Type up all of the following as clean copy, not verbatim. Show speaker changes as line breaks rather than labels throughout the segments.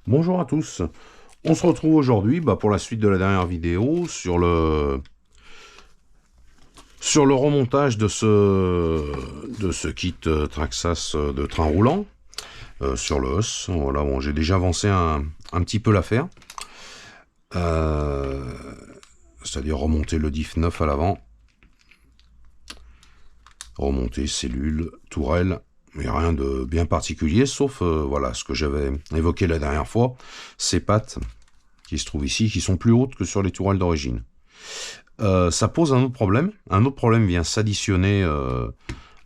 Bonjour à tous, on se retrouve aujourd'hui pour la suite de la dernière vidéo sur le remontage de ce kit Traxxas de train roulant sur le os. Voilà, bon, j'ai déjà avancé un petit peu l'affaire, c'est-à-dire remonter le diff 9 à l'avant, remonter cellule, tourelle, mais rien de bien particulier, sauf voilà ce que j'avais évoqué la dernière fois, ces pattes qui se trouvent ici, qui sont plus hautes que sur les tourelles d'origine. Ça pose un autre problème. Un autre problème vient s'additionner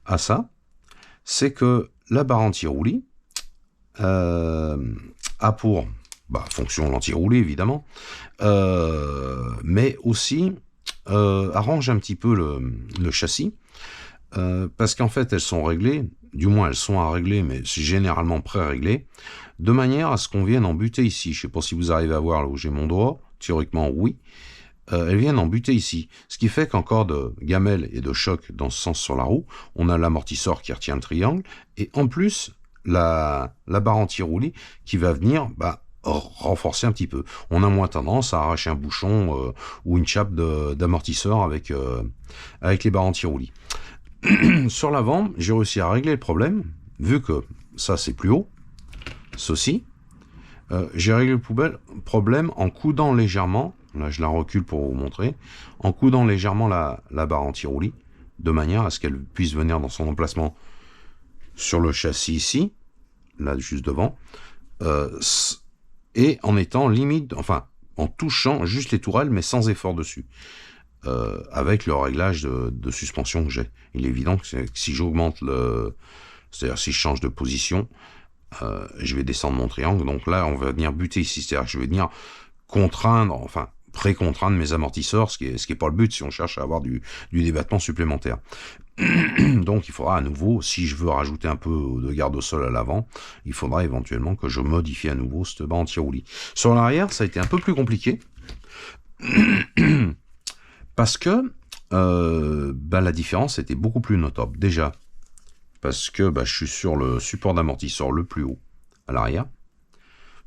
à ça. C'est que la barre anti-roulis a pour fonction l'anti-roulis, évidemment, mais aussi arrange un petit peu le châssis, parce qu'en fait, elles sont réglées, du moins elles sont à régler, mais c'est généralement pré-réglé, de manière à ce qu'on vienne en buter ici. Je ne sais pas si vous arrivez à voir là où j'ai mon doigt. Théoriquement, oui. Elles viennent en buter ici. Ce qui fait qu'en cas de gamelle et de choc dans ce sens sur la roue, on a l'amortisseur qui retient le triangle, et en plus, la barre anti-roulis qui va venir renforcer un petit peu. On a moins tendance à arracher un bouchon ou une chape d'amortisseur avec les barres anti-roulis. Sur l'avant, j'ai réussi à régler le problème, vu que ça c'est plus haut, ceci. J'ai réglé le problème en coudant légèrement. Là, je la recule pour vous montrer. En coudant légèrement la barre anti-roulis, de manière à ce qu'elle puisse venir dans son emplacement sur le châssis ici, là juste devant, et en étant limite, enfin, en touchant juste les tourelles, mais sans effort dessus, avec le réglage de suspension que j'ai. Il est évident que si j'augmente c'est-à-dire si je change de position, je vais descendre mon triangle, donc là on va venir buter ici, c'est-à-dire que je vais venir contraindre, enfin pré-contraindre mes amortisseurs, ce qui est pas le but si on cherche à avoir du débattement supplémentaire. Donc il faudra à nouveau, si je veux rajouter un peu de garde au sol à l'avant, il faudra éventuellement que je modifie à nouveau cette barre anti-roulis. Sur l'arrière, ça a été un peu plus compliqué, parce que la différence était beaucoup plus notable. Déjà, parce que je suis sur le support d'amortisseur le plus haut à l'arrière,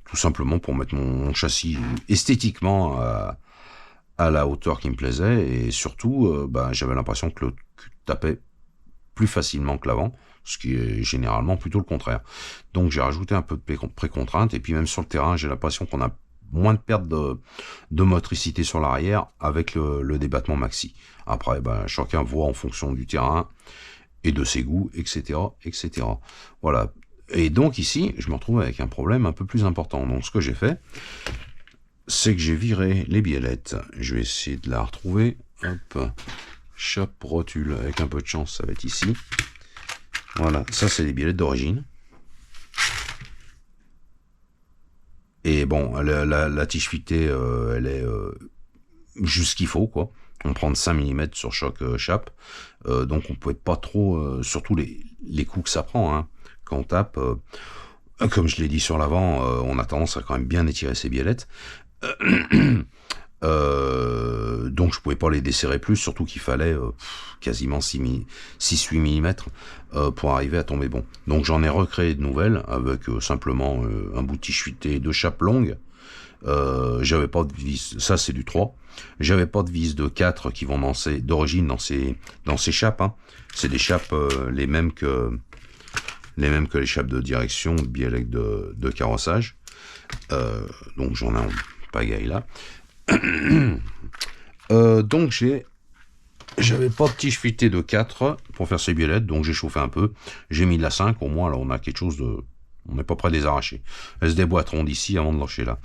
tout simplement pour mettre mon châssis esthétiquement à la hauteur qui me plaisait, et surtout j'avais l'impression que le cul tapait plus facilement que l'avant, ce qui est généralement plutôt le contraire. Donc j'ai rajouté un peu de pré-contrainte, et puis même sur le terrain, j'ai l'impression qu'on a moins de perte de motricité sur l'arrière avec le débattement maxi. Après, chacun voit en fonction du terrain et de ses goûts, etc., etc. Voilà. Et donc ici, je me retrouve avec un problème un peu plus important. Donc ce que j'ai fait, c'est que j'ai viré les biellettes. Je vais essayer de la retrouver. Hop, chape, rotule, avec un peu de chance, ça va être ici. Voilà, ça c'est les biellettes d'origine. Et bon, la tige fitée, elle est juste ce qu'il faut, quoi. On prend 5 mm sur chaque chape, donc on peut être pas trop, surtout les coups que ça prend, hein. Quand on tape, comme je l'ai dit sur l'avant, on a tendance à quand même bien étirer ses biellettes. Donc je pouvais pas les desserrer plus, surtout qu'il fallait quasiment 6-8 mm pour arriver à tomber bon. Donc j'en ai recréé de nouvelles avec simplement un bout de tige fitée, 2 chapes longues. J'avais pas de vis, ça c'est du 3. J'avais pas de vis de 4 qui vont d'origine dans ces chapes, hein. C'est des chapes les mêmes que les chapes de direction, de biellec de carrossage. Donc j'en ai en pagaille là. Donc j'avais pas de tige fitée de 4 pour faire ces biellettes, donc j'ai chauffé un peu. J'ai mis de la 5, au moins là on a quelque chose de... On n'est pas près de les arracher. Elles se déboîteront d'ici avant de lâcher là.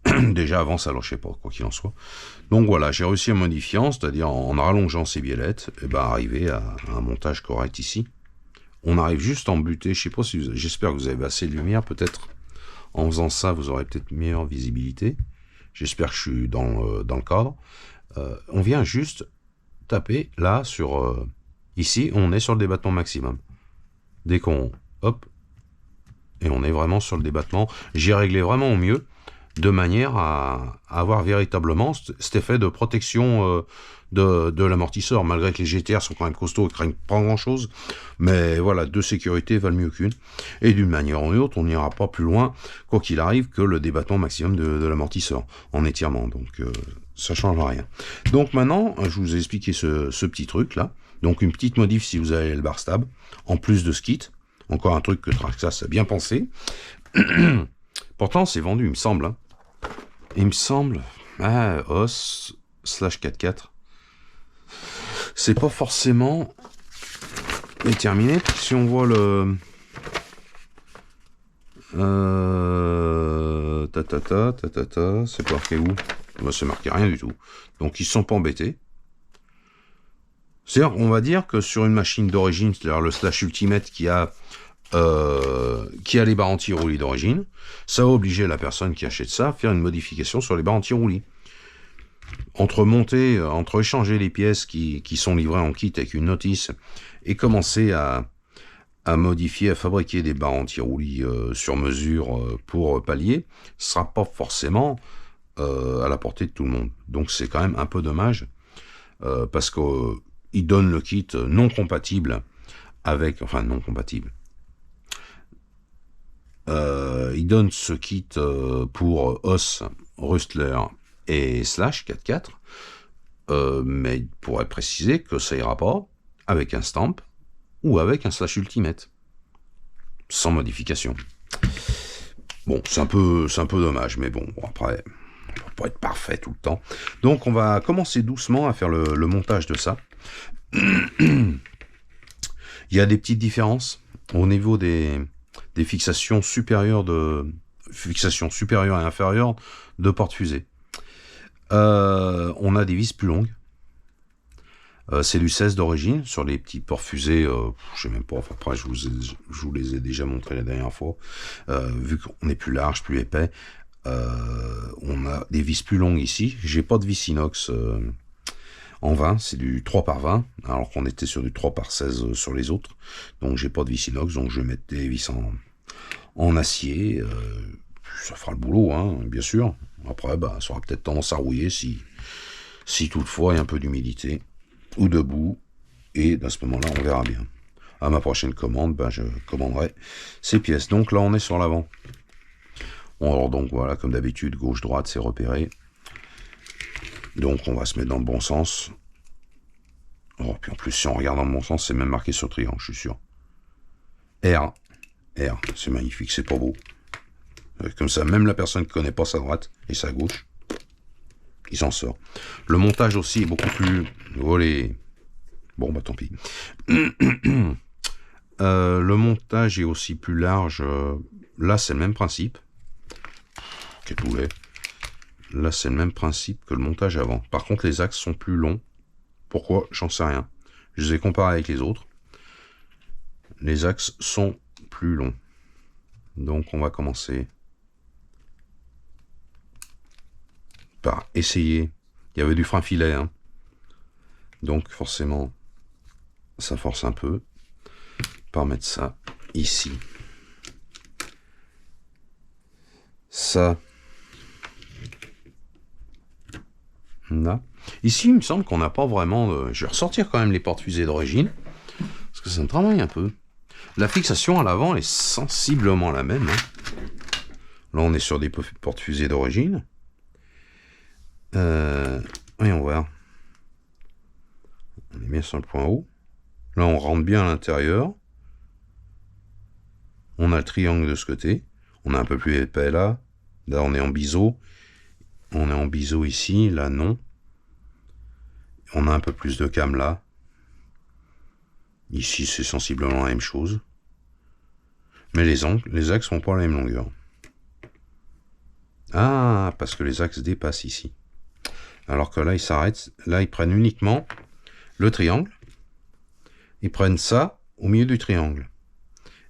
Déjà avant ça lâchait pas, quoi qu'il en soit. Donc voilà, j'ai réussi à modifier, c'est-à-dire en rallongeant ces biellettes, et arriver à un montage correct ici. On arrive juste en buté, je sais pas si j'espère que vous avez assez de lumière, peut-être en faisant ça vous aurez peut-être meilleure visibilité. J'espère que je suis dans le cadre. On vient juste taper là sur... ici, on est sur le débattement maximum. Dès qu'on... Hop. Et on est vraiment sur le débattement. J'ai réglé vraiment au mieux. de manière à avoir véritablement cet effet de protection de l'amortisseur, malgré que les GTR sont quand même costauds et ne craignent pas grand chose, mais voilà, deux sécurités valent mieux qu'une, et d'une manière ou d'une autre, on n'ira pas plus loin, quoi qu'il arrive, que le débattement maximum de l'amortisseur, en étirement, donc ça change rien. Donc maintenant, je vous ai expliqué ce petit truc là, donc une petite modif si vous avez le bar stab, en plus de ce kit, encore un truc que Traxxas a bien pensé. Pourtant c'est vendu, il me semble, hein. Il me semble, os slash 4x4, c'est pas forcément déterminé, parce que si on voit le c'est marqué où? Bah, c'est marqué rien du tout, donc ils se sont pas embêtés. C'est-à-dire, on va dire que sur une machine d'origine, c'est-à-dire le slash ultimate qui a les barres anti-roulis d'origine, ça va obliger la personne qui achète ça à faire une modification sur les barres anti-roulis. Entre échanger les pièces qui sont livrées en kit avec une notice et commencer à modifier, à fabriquer des barres anti-roulis sur mesure pour pallier, ce sera pas forcément à la portée de tout le monde. Donc c'est quand même un peu dommage parce qu'il donne le kit non compatible avec, enfin non compatible. Il donne ce kit pour os, Rustler et slash 4x4, mais il pourrait préciser que ça ira pas avec un stamp ou avec un slash ultimate sans modification. Bon, c'est un peu dommage, mais bon, après on va pas être parfait tout le temps. Donc on va commencer doucement à faire le montage de ça. Il y a des petites différences au niveau des fixations supérieures et inférieures de porte-fusée. On a des vis plus longues. C'est du 16 d'origine sur les petits porte-fusées. Je sais même pas. Enfin, après, je vous les ai déjà montrés la dernière fois. Vu qu'on est plus large, plus épais, on a des vis plus longues ici. J'ai pas de vis inox en 20, c'est du 3 par 20, alors qu'on était sur du 3 par 16 sur les autres. Donc j'ai pas de vis inox, donc je vais mettre des vis en acier. Ça fera le boulot, hein, bien sûr. Après, bah, ça aura peut-être tendance à rouiller si toutefois il y a un peu d'humidité ou de boue. Et à ce moment-là, on verra bien. À ma prochaine commande, ben, je commanderai ces pièces. Donc là, on est sur l'avant. Bon, alors donc voilà, comme d'habitude, gauche-droite, c'est repéré. Donc on va se mettre dans le bon sens. Oh, puis en plus, si on regarde dans le bon sens, c'est même marqué sur le triangle, je suis sûr. R, c'est magnifique, c'est pas beau. Comme ça, même la personne qui connaît pas sa droite et sa gauche, il s'en sort. Le montage aussi est beaucoup plus... Volé. Bon, bah tant pis. Le montage est aussi plus large. Là, c'est le même principe. Quel poulet. Là, c'est le même principe que le montage avant. Par contre, les axes sont plus longs. Pourquoi? J'en sais rien. Je les ai comparés avec les autres. Les axes sont plus longs. Donc, on va commencer par essayer. Il y avait du frein filet, hein. Donc, forcément, ça force un peu. Par mettre ça ici. Ça... Là. Ici, il me semble qu'on n'a pas vraiment... Je vais ressortir quand même les porte-fusées d'origine, parce que ça me travaille un peu. La fixation à l'avant est sensiblement la même. Hein. Là, on est sur des porte-fusées d'origine. Voyons voir. On est bien sur le point haut. Là, on rentre bien à l'intérieur. On a le triangle de ce côté. On a un peu plus épais là. Là, on est en biseau. On est en biseau ici, là non. On a un peu plus de cam là. Ici c'est sensiblement la même chose. Mais les axes sont pas la même longueur. Ah, parce que les axes dépassent ici. Alors que là ils s'arrêtent. Là ils prennent uniquement le triangle. Ils prennent ça au milieu du triangle.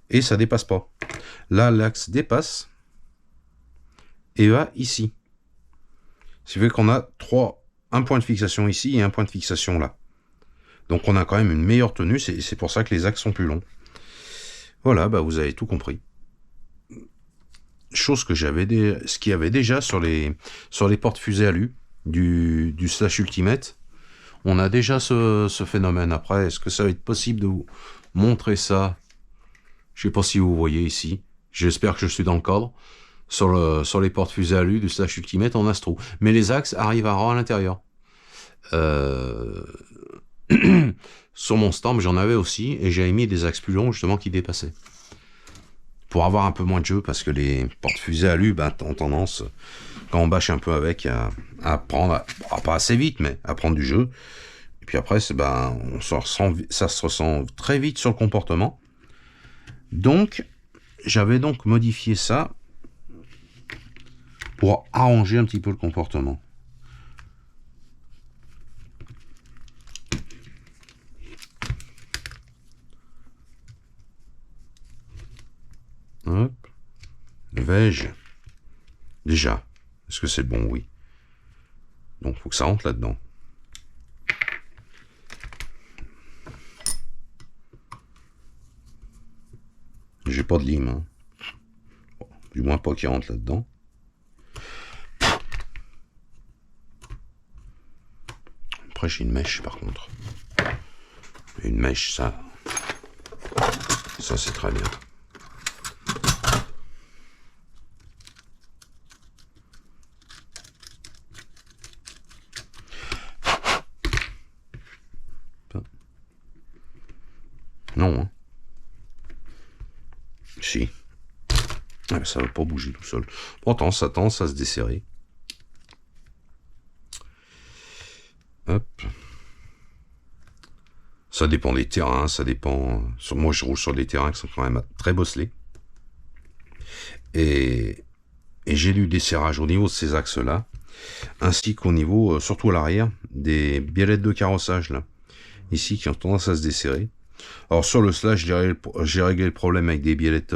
Et ça dépasse pas. Là l'axe dépasse. Et va ici. Ce qui fait qu'on a un point de fixation ici et un point de fixation là. Donc on a quand même une meilleure tenue, c'est pour ça que les axes sont plus longs. Voilà, bah vous avez tout compris. chose que ce qu'il y avait déjà sur les porte-fusées alu du Slash Ultimate. On a déjà ce phénomène. Après, est-ce que ça va être possible de vous montrer ça? Je sais pas si vous voyez ici. J'espère que je suis dans le cadre. Sur les porte-fusées alu du Slash Ultimate en Astro. Mais les axes arrivent à l'intérieur. Sur mon stand, j'en avais aussi, et j'avais mis des axes plus longs, justement, qui dépassaient. Pour avoir un peu moins de jeu, parce que les porte-fusées alu ont tendance, quand on bâche un peu avec, à prendre, pas assez vite, mais à prendre du jeu. Et puis après, ça se ressent très vite sur le comportement. Donc, j'avais donc modifié ça pour arranger un petit peu le comportement. Hop. Vais-je déjà, est-ce que c'est bon? Oui. Donc, il faut que ça rentre là-dedans. J'ai pas de lime. Hein. Bon, du moins pas qu'il rentre là-dedans. Après, j'ai une mèche, par contre. Une mèche, ça c'est très bien. Non, hein. Si. Ah, ben, ça va pas bouger tout seul. Pourtant, ça tend à se desserrer. Hop. Ça dépend des terrains, ça dépend... Moi, je roule sur des terrains qui sont quand même très bosselés. Et j'ai du desserrage au niveau de ces axes-là, ainsi qu'au niveau, surtout à l'arrière, des biellettes de carrossage, là. Ici, qui ont tendance à se desserrer. Alors sur le Slash, j'ai réglé le problème avec des biellettes,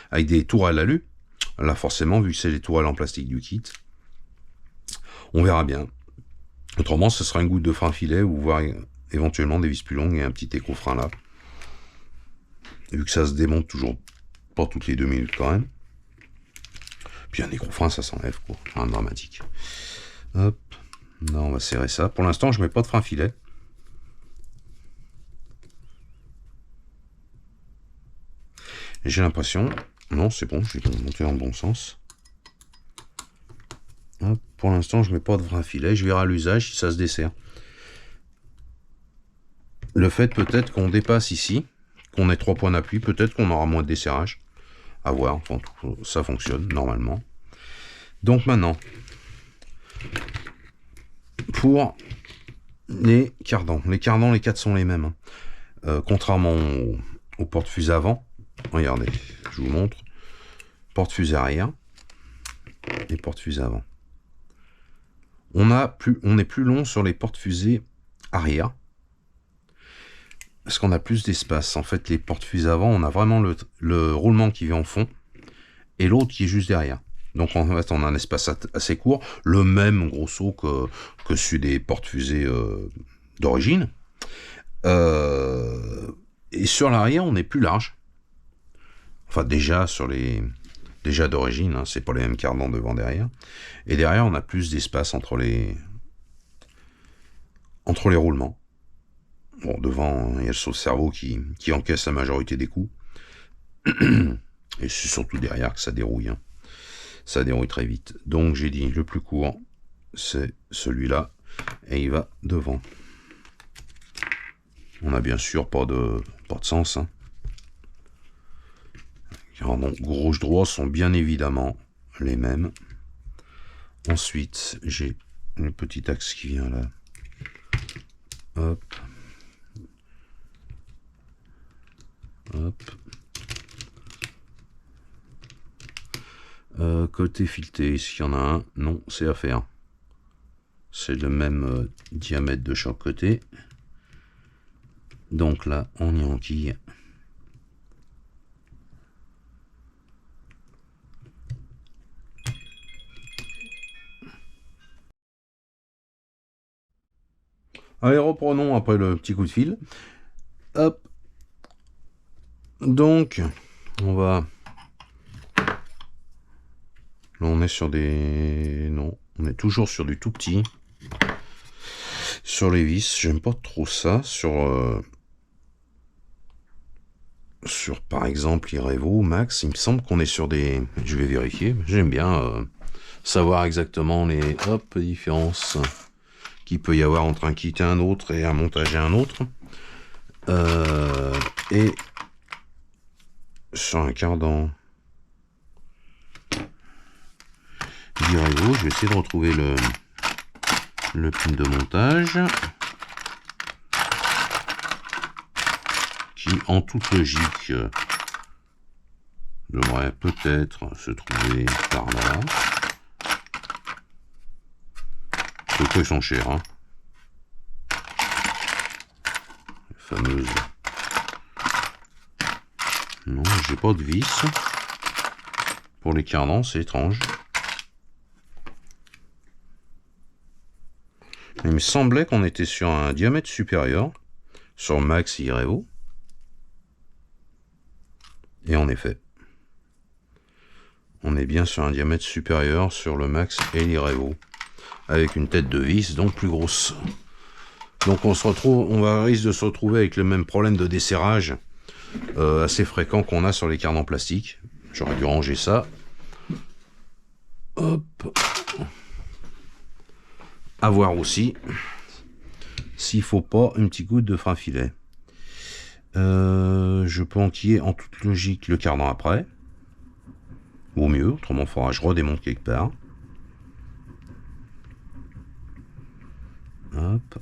avec des tourelles alu. Là forcément, vu que c'est les tourelles en plastique du kit, on verra bien. Autrement, ce sera une goutte de frein filet ou voire éventuellement des vis plus longues et un petit écrou-frein là. Vu que ça se démonte toujours pas toutes les 2 minutes quand même. Puis un écrou-frein, ça s'enlève quoi, rien de dramatique. Hop, là on va serrer ça. Pour l'instant, je mets pas de frein filet. J'ai l'impression... Non, c'est bon, je vais monter dans le bon sens. Hop, pour l'instant, je mets pas de frein filet. Je verrai à l'usage si ça se dessert. Le fait peut-être qu'on dépasse ici, qu'on ait 3 points d'appui, peut-être qu'on aura moins de desserrage. À voir, enfin, ça fonctionne normalement. Donc maintenant, pour les cardans. Les cardans, les 4 sont les mêmes. Contrairement aux porte-fusées avant. Regardez, je vous montre. Porte-fusée arrière et porte-fusée avant. On est plus long sur les porte-fusées arrière. Parce qu'on a plus d'espace. En fait, les porte-fusées avant, on a vraiment le roulement qui vient au fond et l'autre qui est juste derrière. Donc en fait, on a un espace assez court, le même grosso que celui des porte-fusées d'origine. Et sur l'arrière, on est plus large. Enfin, déjà d'origine, hein, c'est pas les mêmes cardans devant derrière. Et derrière, on a plus d'espace entre les roulements. Bon, devant, il y a le sauve-cerveau qui encaisse la majorité des coups. Et c'est surtout derrière que ça dérouille. Hein. Ça dérouille très vite. Donc j'ai dit, le plus court, c'est celui-là. Et il va devant. On a bien sûr pas de sens. Hein. Alors, donc, gauche-droit sont bien évidemment les mêmes. Ensuite, j'ai le petit axe qui vient là. Hop. Hop. Côté fileté, est-ce qu'il y en a un? Non, c'est à faire. C'est le même diamètre de chaque côté. Donc là, on y enquille. Allez, reprenons après le petit coup de fil. Hop. Donc, on va Là, on est sur des... Non, on est toujours sur du tout petit. Sur les vis, j'aime pas trop ça. Sur par exemple Irevo, Max, il me semble qu'on est sur des... Je vais vérifier, j'aime bien savoir exactement les différences qu'il peut y avoir entre un kit et un autre et un montage et un autre. Et sur un cardan d'Irevo, je vais essayer de retrouver le pin de montage qui, en toute logique, devrait peut-être se trouver par là. Les prix sont chers, hein. Les fameuses. Non, j'ai pas de vis. Pour les cardans, c'est étrange. Il me semblait qu'on était sur un diamètre supérieur sur Max et Irevo. Et en effet, on est bien sur un diamètre supérieur sur le Max et l'Irevo, avec une tête de vis donc plus grosse. Donc on risque de se retrouver avec le même problème de desserrage assez fréquent qu'on a sur les cardans plastiques. J'aurais dû ranger ça. Hop. À voir aussi s'il faut pas une petite goutte de frein filet. Je peux enquiller en toute logique le cardan après. Ou mieux, autrement faudra que je redémonte quelque part. Hop.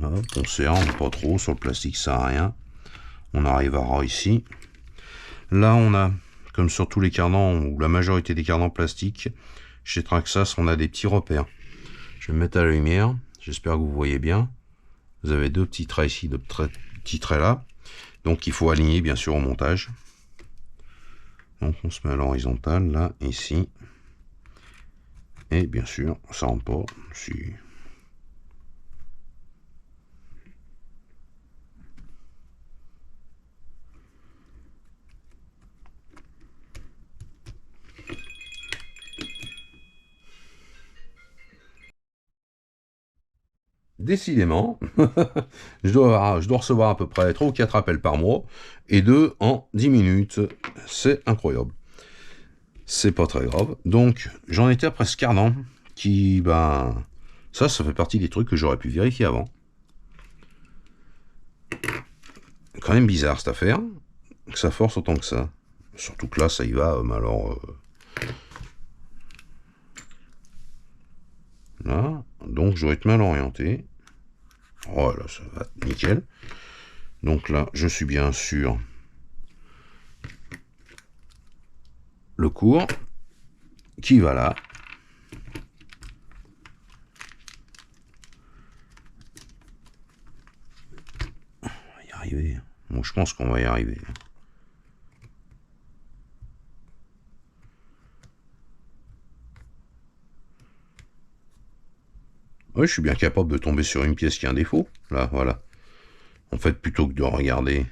Hop, on serre, pas trop, sur le plastique ça sert à rien. On arrivera ici. Là on a, comme sur tous les cardans, ou la majorité des cardans plastiques, chez Traxxas on a des petits repères. Je vais me mettre à la lumière, j'espère que vous voyez bien. Vous avez deux petits traits ici, deux petits traits là. Donc il faut aligner bien sûr au montage. Donc on se met à l'horizontale, là, ici. Et bien sûr, ça rentre pas. Si... Décidément, je dois recevoir à peu près 3 ou 4 appels par mois, et 2 en 10 minutes. C'est incroyable. C'est pas très grave. Donc, j'en étais à presque un an, qui, ben, ça fait partie des trucs que j'aurais pu vérifier avant. Quand même bizarre cette affaire, que ça force autant que ça. Surtout que là, ça y va, mais alors... Là, donc je dois être mal orienté. Oh là, ça va, nickel. Donc là, je suis bien sûr le cours qui va là. On va y arriver. Bon, je pense qu'on va y arriver. Oui, je suis bien capable de tomber sur une pièce qui a un défaut. Là, voilà. En fait, plutôt que de regarder...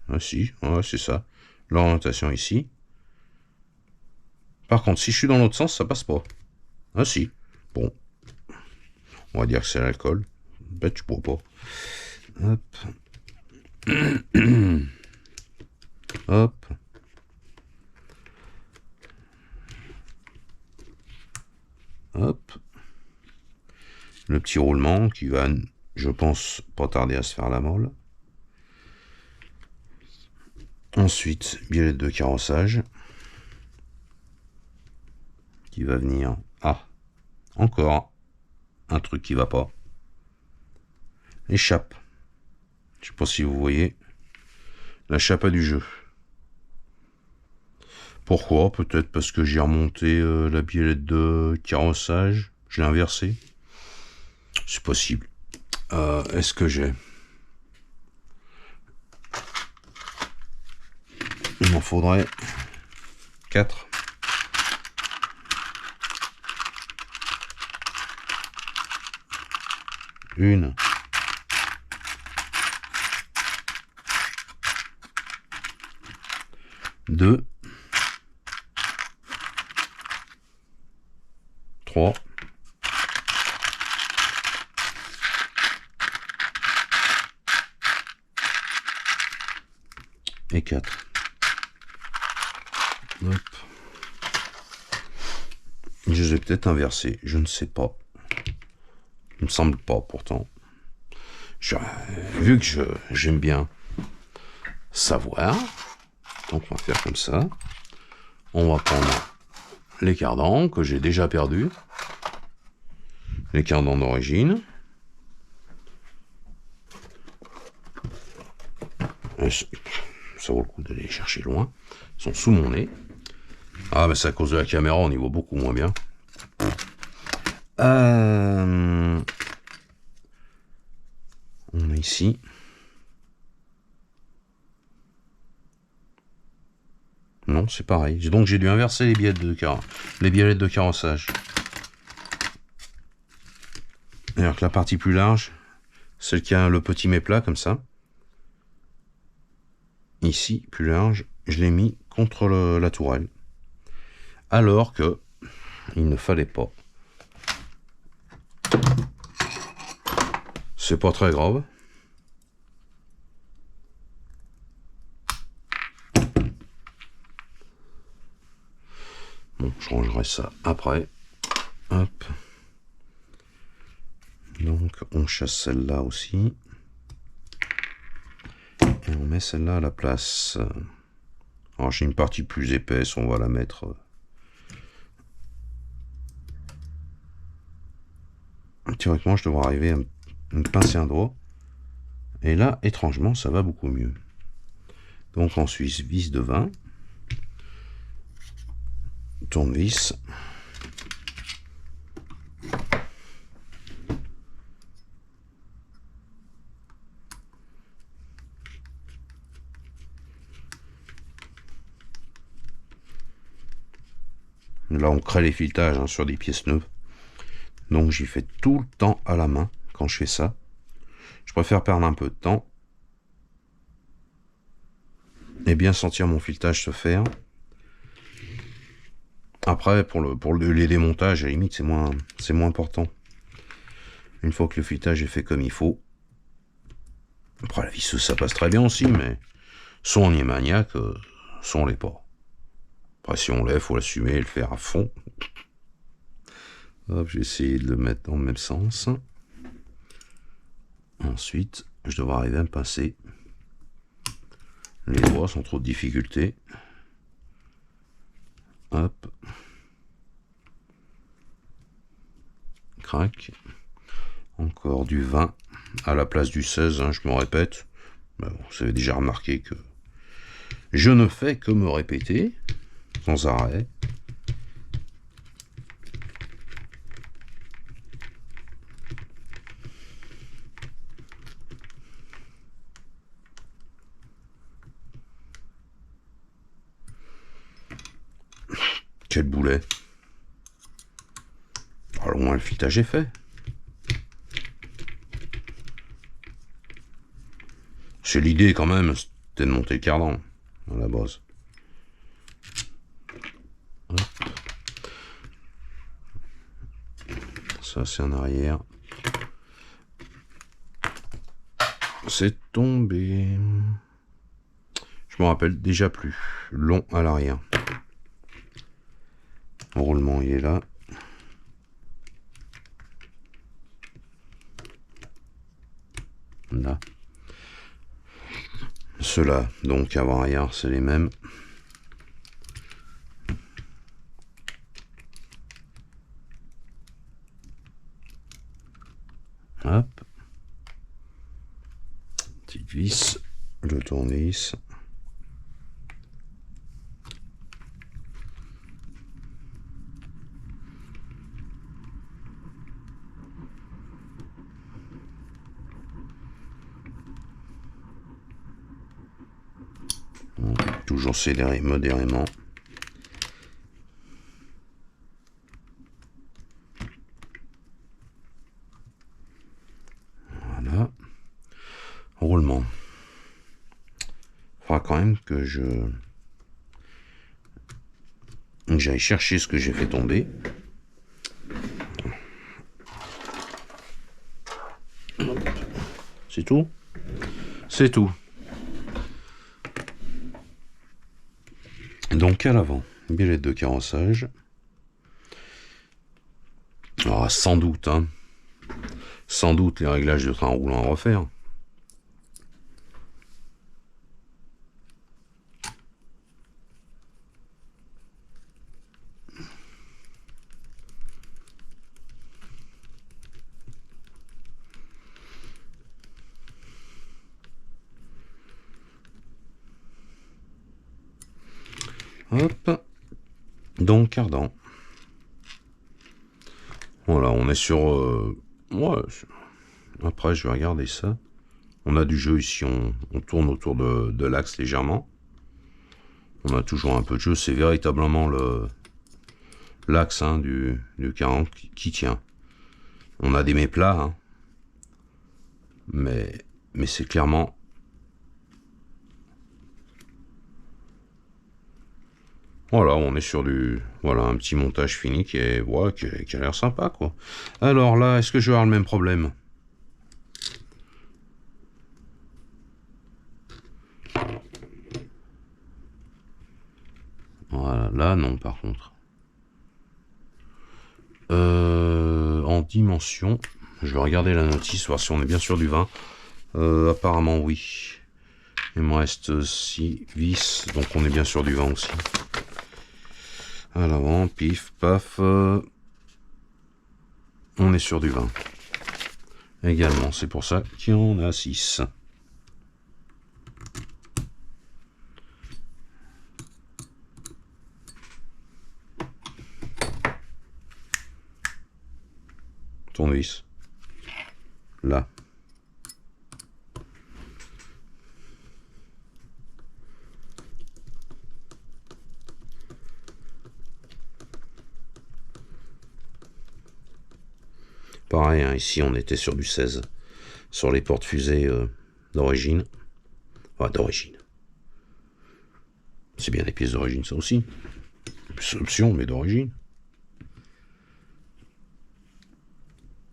Ah si, ouais, c'est ça. L'orientation ici. Par contre, si je suis dans l'autre sens, ça passe pas. Ah si. Bon. On va dire que c'est l'alcool. Ben, tu pourras pas. Hop. Hop. Hop. Le petit roulement qui va, je pense, pas tarder à se faire la molle. Ensuite, biellette de carrossage qui va venir. Ah, encore un truc qui va pas. L'échappe. Je sais pas si vous voyez. La chape à du jeu. Pourquoi? Peut-être parce que j'ai remonté la biellette de carrossage. Je l'ai inversé. C'est possible. Est-ce que j'ai... Il m'en faudrait 4. Une. 2, 3, et 4. Hop. Je les ai peut-être inversés, je ne sais pas. Il me semble pas pourtant. Vu que j'aime bien savoir, donc on va faire comme ça. On va prendre les cardans que j'ai déjà perdus. Les cardans d'origine. Ça vaut le coup d'aller les chercher loin. Ils sont sous mon nez. Ah, mais c'est à cause de la caméra, on y voit beaucoup moins bien. On est ici. Non, c'est pareil. Donc j'ai dû inverser les biellettes de carrossage. Alors que la partie plus large, celle qui a le petit méplat comme ça, ici, plus large, je l'ai mis contre la tourelle. Alors que il ne fallait pas. C'est pas très grave. Bon, je rangerai ça après. Hop. Donc, on chasse celle-là aussi. Et on met celle-là à la place. Alors, j'ai une partie plus épaisse, on va la mettre. Théoriquement, je devrais arriver à me pincer un doigt. Et là, étrangement, ça va beaucoup mieux. Donc, en Suisse, vis de 20. Tournevis. Là, on crée les filetages sur des pièces neuves. Donc, j'y fais tout le temps à la main quand je fais ça. Je préfère perdre un peu de temps et bien sentir mon filetage se faire. Après, pour les démontages, à la limite, c'est moins important. Une fois que le filetage est fait comme il faut. Après, la visseuse, ça passe très bien aussi, mais soit on y est maniaque, soit on l'est pas. Après, si on l'est, il faut l'assumer et le faire à fond. Hop, j'ai essayé de le mettre dans le même sens. Ensuite, je devrais arriver à me pincer les doigts sans trop de difficulté. Hop. Crac. Encore du 20 à la place du 16, hein, je me répète. Ben bon, vous avez déjà remarqué que je ne fais que me répéter sans arrêt. Quel boulet. Alors au moins le filetage est fait. C'est l'idée quand même, c'était de monter le cardan à la base. Hop. Ça c'est en arrière. C'est tombé. Je me rappelle déjà plus. Long à l'arrière. Le roulement il est là. Là. Ceux-là, donc avant-arrière, c'est les mêmes. Hop. Petite vis, le tournevis. Toujours scélérer modérément. Voilà. Roulement. Il faudra quand même que je que j'aille chercher ce que j'ai fait tomber. C'est tout? C'est tout. Donc à l'avant, biellette de carrossage. Alors, sans doute, hein. Sans doute les réglages de train roulant à refaire. Hop. Donc cardan. Voilà, on est sur... ouais, après, je vais regarder ça. On a du jeu ici, on tourne autour de l'axe légèrement. On a toujours un peu de jeu, c'est véritablement l'axe hein, du 40 qui tient. On a des méplats, hein, mais c'est clairement... Voilà, on est sur un petit montage fini qui a l'air sympa, quoi. Alors là, est-ce que je vais avoir le même problème? Voilà, là non, par contre. En dimension, je vais regarder la notice, voir si on est bien sûr du 20. Apparemment, oui. Il me reste 6 vis, donc on est bien sûr du 20 aussi. À l'avant, pif, paf. On est sur du 20. Également, c'est pour ça qu'il y en a 6. Tournevis. Là. Pareil, hein, ici on était sur du 16. Sur les portes fusées d'origine. Enfin, d'origine. C'est bien des pièces d'origine, ça aussi. C'est option, mais d'origine.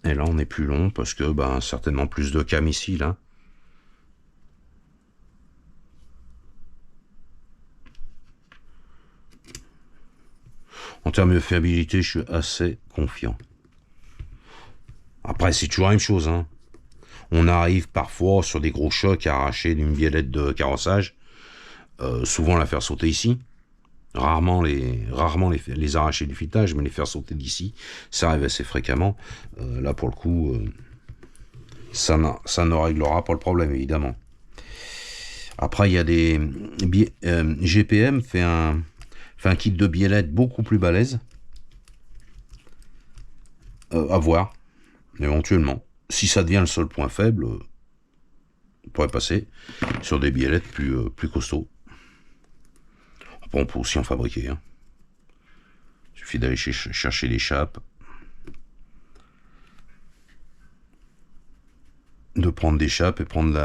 Et là, on est plus long parce que, certainement plus de cam ici, là. En termes de fiabilité, je suis assez confiant. Après, c'est toujours la même chose, hein. On arrive parfois sur des gros chocs à arracher d'une biellette de carrossage. Souvent la faire sauter ici. Rarement les arracher du filetage, mais les faire sauter d'ici, ça arrive assez fréquemment. Là, pour le coup, ça ne réglera pas le problème, évidemment. Après, il y a des... GPM fait un kit de biellettes beaucoup plus balèze. À voir, éventuellement. Si ça devient le seul point faible, on pourrait passer sur des biellettes plus costauds. Après, on peut aussi en fabriquer. Hein. Il suffit d'aller chercher les chapes. De prendre des chapes et prendre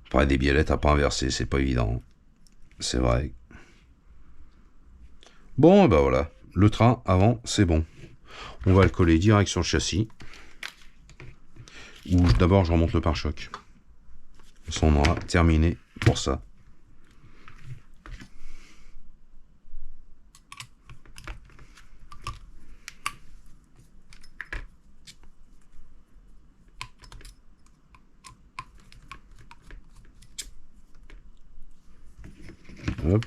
Après, des biellettes à pas inverser, c'est pas évident. C'est vrai. Bon, ben voilà. Le train, avant, c'est bon. On va le coller direct sur le châssis. Ou d'abord, je remonte le pare-choc. Ça, on aura terminé pour ça. Hop.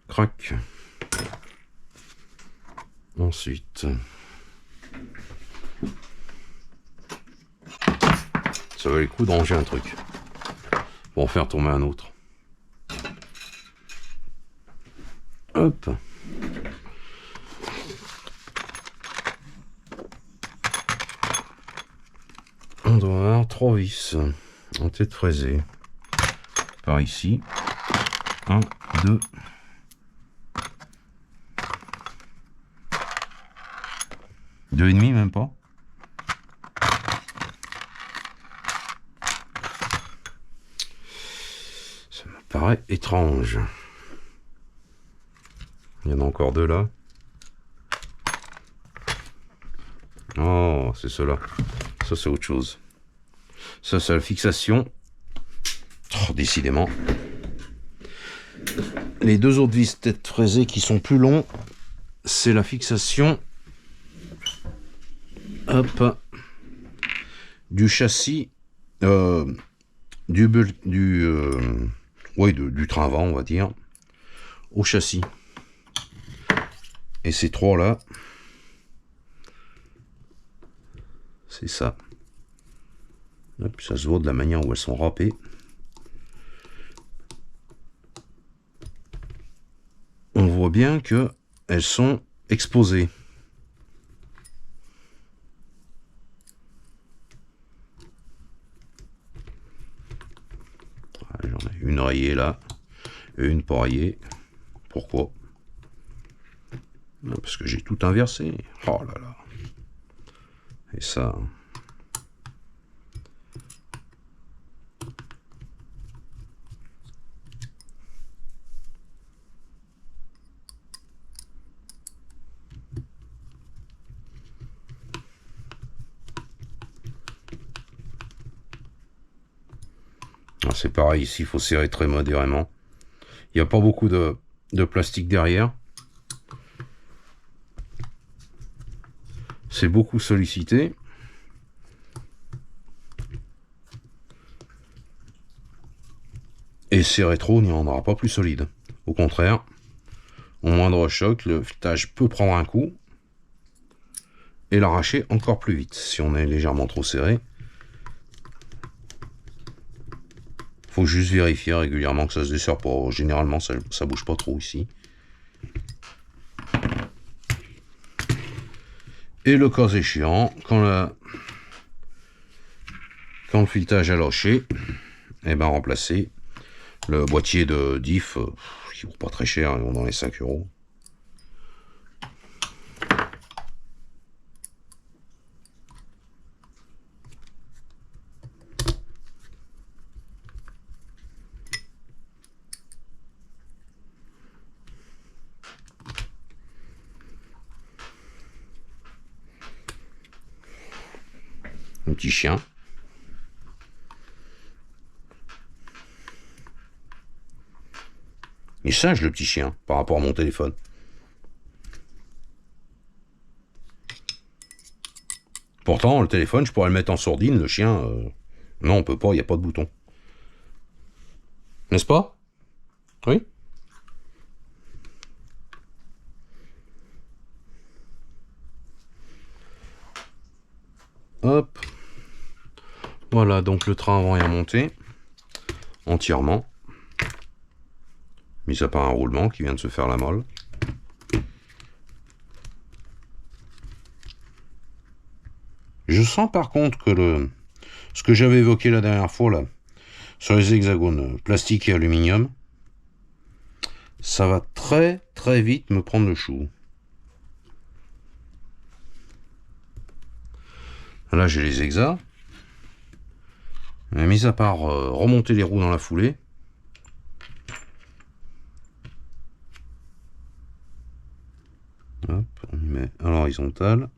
Crac. Ensuite, ça valait le coup de ranger un truc pour en faire tomber un autre. Hop. On doit avoir 3 vis en tête fraisée. Par ici. 1, 2. Deux et demi, même pas. Ça m'a paraît étrange. Il y en a encore deux là. Oh, c'est cela. Ça, c'est autre chose. Ça, c'est la fixation. Oh, décidément. Les deux autres vis tête fraisée qui sont plus longs, c'est la fixation. Hop. Du châssis. Du train avant, on va dire. Au châssis. Et ces trois là. C'est ça. Et puis ça se voit de la manière où elles sont râpées. On voit bien que elles sont exposées. J'en ai une rayée là et une pas rayée. Pourquoi? Parce que j'ai tout inversé. Oh là là. Et ça. C'est pareil ici, il faut serrer très modérément. Il n'y a pas beaucoup de plastique derrière. C'est beaucoup sollicité. Et serrer trop, il n'y en aura pas plus solide. Au contraire, au moindre choc, le filetage peut prendre un coup et l'arracher encore plus vite si on est légèrement trop serré. Faut juste vérifier régulièrement que ça se desserre pas. Généralement, ça bouge pas trop ici. Et le cas échéant, quand le filetage a lâché, et ben remplacer le boîtier de diff qui vaut pas très cher, dans les 5 €. Un petit chien. Il est sage le petit chien par rapport à mon téléphone. Pourtant le téléphone je pourrais le mettre en sourdine, le chien non on peut pas, il n'y a pas de bouton. N'est-ce pas? Oui. Hop. Voilà, donc le train avant est remonté entièrement. Mis à part un roulement qui vient de se faire la molle. Je sens par contre que ce que j'avais évoqué la dernière fois là, sur les hexagones plastique et aluminium, ça va très très vite me prendre le chou. Là j'ai les hexas. Mais mis à part remonter les roues dans la foulée, hop, on y met à l'horizontale.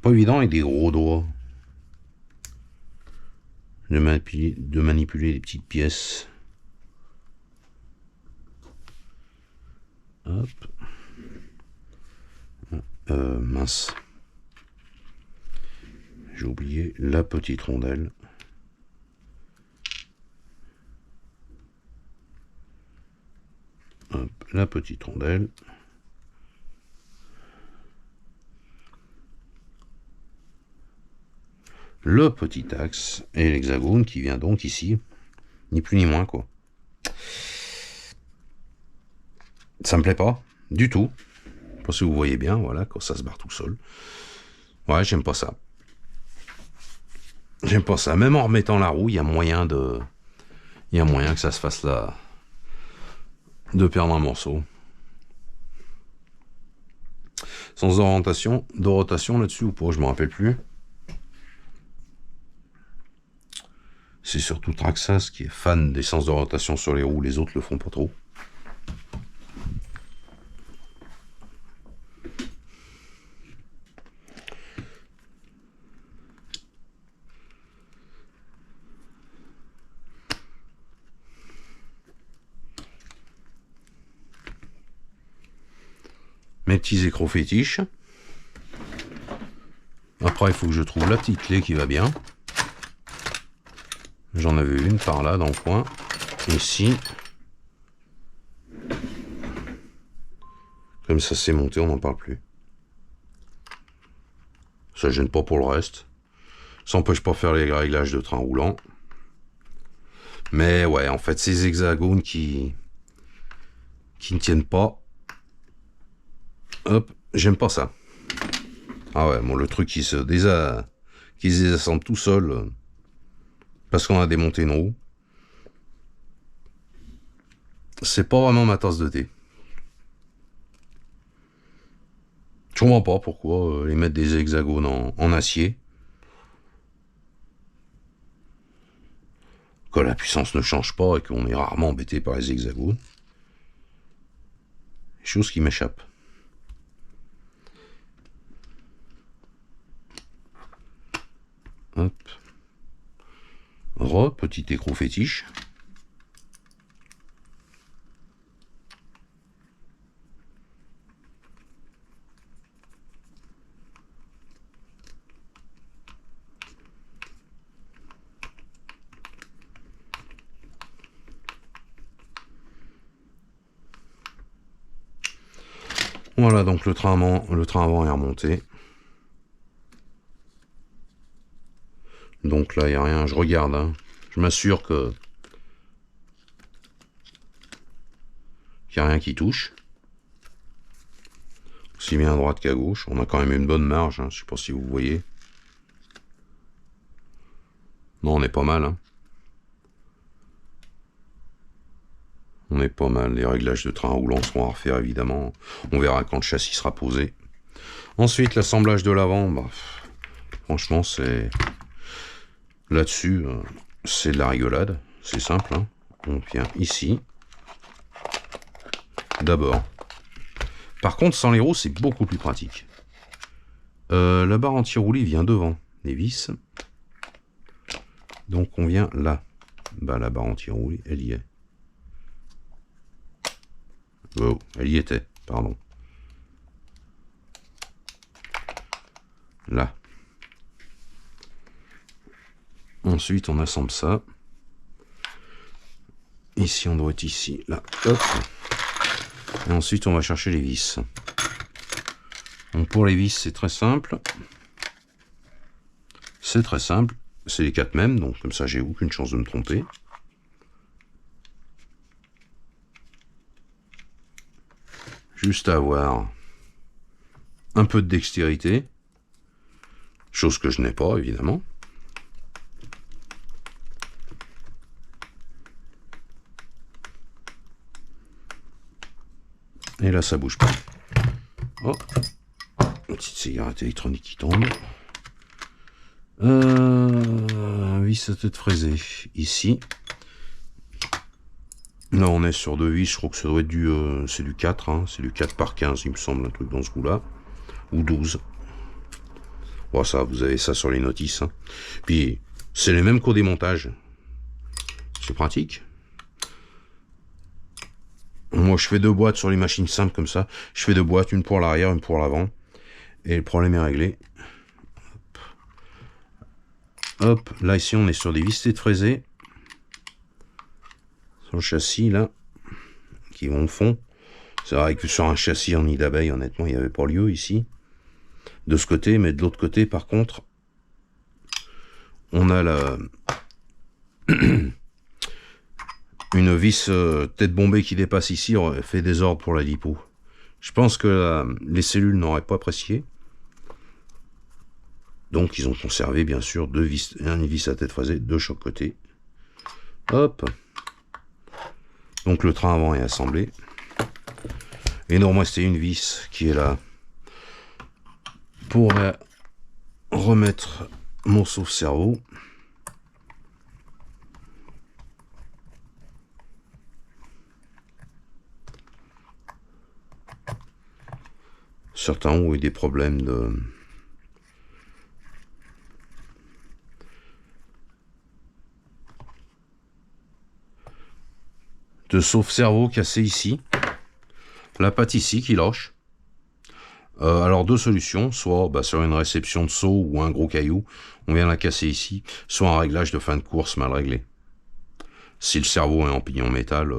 Pas évident avec des gros doigts de manipuler les petites pièces. Hop. Mince. J'ai oublié la petite rondelle. Hop, la petite rondelle. Le petit axe et l'hexagone qui vient donc ici, ni plus ni moins quoi. Ça me plaît pas du tout. Parce que vous voyez bien, voilà, quand ça se barre tout seul. Ouais, j'aime pas ça. J'aime pas ça. Même en remettant la roue, il y a moyen que ça se fasse là, de perdre un morceau. Sans de rotation là-dessus ou pas, je me rappelle plus. C'est surtout Traxxas qui est fan des sens d'orientation sur les roues, les autres le font pas trop. Mes petits écrous fétiches. Après, il faut que je trouve la petite clé qui va bien. J'en avais une par là, dans le coin. Ici. Comme ça c'est monté, on n'en parle plus. Ça gêne pas pour le reste. Ça n'empêche pas de faire les réglages de train roulant. Mais ouais, en fait, ces hexagones qui ne tiennent pas. Hop, j'aime pas ça. Ah ouais, bon, le truc qui se désassemble tout seul parce qu'on a démonté une roue. C'est pas vraiment ma tasse de thé. Je comprends pas pourquoi ils mettent des hexagones en acier. Que la puissance ne change pas et qu'on est rarement embêté par les hexagones. Chose qui m'échappe. Hop. Petit écrou fétiche. Voilà, donc le train avant est remonté. Donc là, il n'y a rien. Je regarde. Hein. Je m'assure qu'il n'y a rien qui touche. Aussi bien à droite qu'à gauche. On a quand même une bonne marge. Hein. Je ne sais pas si vous voyez. Non, on est pas mal. Hein. On est pas mal. Les réglages de train roulant seront à refaire, évidemment. On verra quand le châssis sera posé. Ensuite, l'assemblage de l'avant. Bah, franchement, c'est... Là-dessus, c'est de la rigolade. C'est simple. Hein. On vient ici. D'abord. Par contre, sans les roues, c'est beaucoup plus pratique. La barre anti-roulis vient devant les vis. Donc, on vient là. Bah, la barre anti-roulis, elle y est. Oh, elle y était, pardon. Là. Ensuite, on assemble ça. Ici, on doit être ici. Là, hop. Et ensuite, on va chercher les vis. Donc, pour les vis, c'est très simple. C'est très simple. C'est les 4 mêmes, donc comme ça, j'ai aucune chance de me tromper. Juste à avoir un peu de dextérité. Chose que je n'ai pas, évidemment. Et là, ça bouge pas. Oh, une petite cigarette électronique qui tombe. Vis à tête fraisée. Ici. Là, on est sur 2 vis. Je crois que ça doit être du... c'est du 4. Hein, c'est du 4 par 15, il me semble, un truc dans ce goût-là. Ou 12. Bon, ça, vous avez ça sur les notices. Hein. Puis, c'est les mêmes qu'au démontage. C'est pratique. Moi, je fais 2 boîtes sur les machines simples comme ça. Je fais 2 boîtes, une pour l'arrière, une pour l'avant. Et le problème est réglé. Hop, là, ici, on est sur des vis tête fraisées. Sur le châssis, là. Qui vont au fond. C'est vrai que sur un châssis en nid d'abeille, honnêtement, il n'y avait pas lieu ici. De ce côté, mais de l'autre côté, par contre, on a la... une vis tête bombée qui dépasse ici aurait fait désordre pour la lipo. Je pense que les cellules n'auraient pas apprécié. Donc ils ont conservé bien sûr une vis à tête fraisée de chaque côté. Hop. Donc le train avant est assemblé. Et normalement c'était une vis qui est là pour remettre mon sauve-cerveau. Certains ont eu des problèmes de sauve-cerveau cassé ici. La patte ici qui lâche. Alors deux solutions, soit sur une réception de saut ou un gros caillou, on vient la casser ici, soit un réglage de fin de course mal réglé. Si le cerveau est en pignon métal,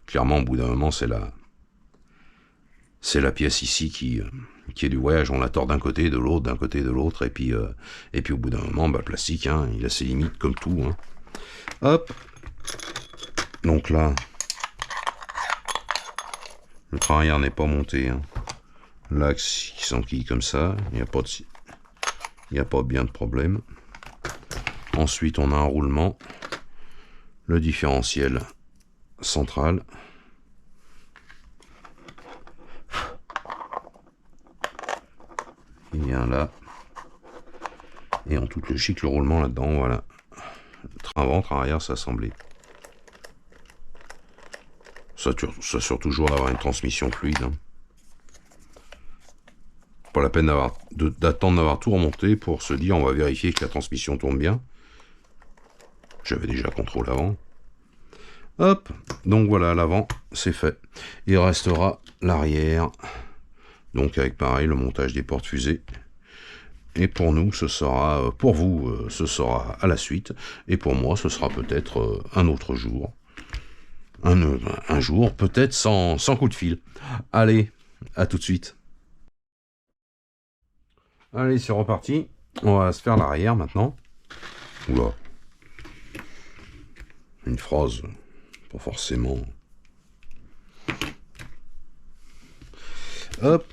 clairement au bout d'un moment c'est la pièce ici qui est du voyage, on la tord d'un côté, de l'autre, d'un côté, de l'autre, et puis au bout d'un moment, le plastique, hein, il a ses limites comme tout. Hein. Hop. Donc là, le train arrière n'est pas monté. Hein. L'axe qui s'enquille comme ça, il n'y a pas bien de problème. Ensuite, on a un roulement, le différentiel central. Il vient là. Et en toute logique, le roulement là-dedans, voilà. Train avant, train arrière, ça assemblé. Ça assure toujours d'avoir une transmission fluide. Hein. Pas la peine d'attendre d'avoir tout remonté pour se dire on va vérifier que la transmission tourne bien. J'avais déjà contrôle avant. Hop, donc voilà, l'avant, c'est fait. Il restera l'arrière. Donc avec pareil, le montage des portes fusées. Et pour nous, ce sera, pour vous, ce sera à la suite. Et pour moi, ce sera peut-être un autre jour. Un jour, peut-être sans coup de fil. Allez, à tout de suite. Allez, c'est reparti. On va se faire l'arrière maintenant. Oula. Une phrase, pas forcément. Hop.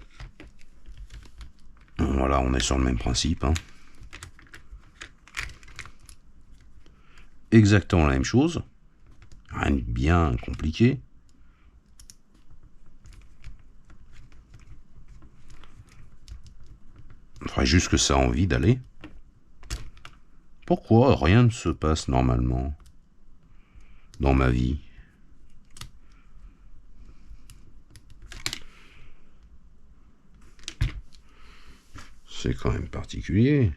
Voilà, on est sur le même principe. Hein. Exactement la même chose. Rien de bien compliqué. Il faudrait juste que ça a envie d'aller. Pourquoi rien ne se passe normalement dans ma vie? C'est quand même particulier.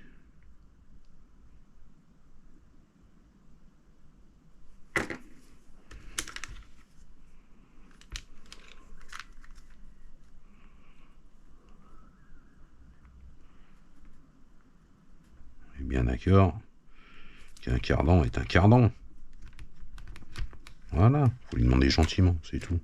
Bien d'accord qu'un cardan est un cardan. Voilà, faut lui demander gentiment, c'est tout.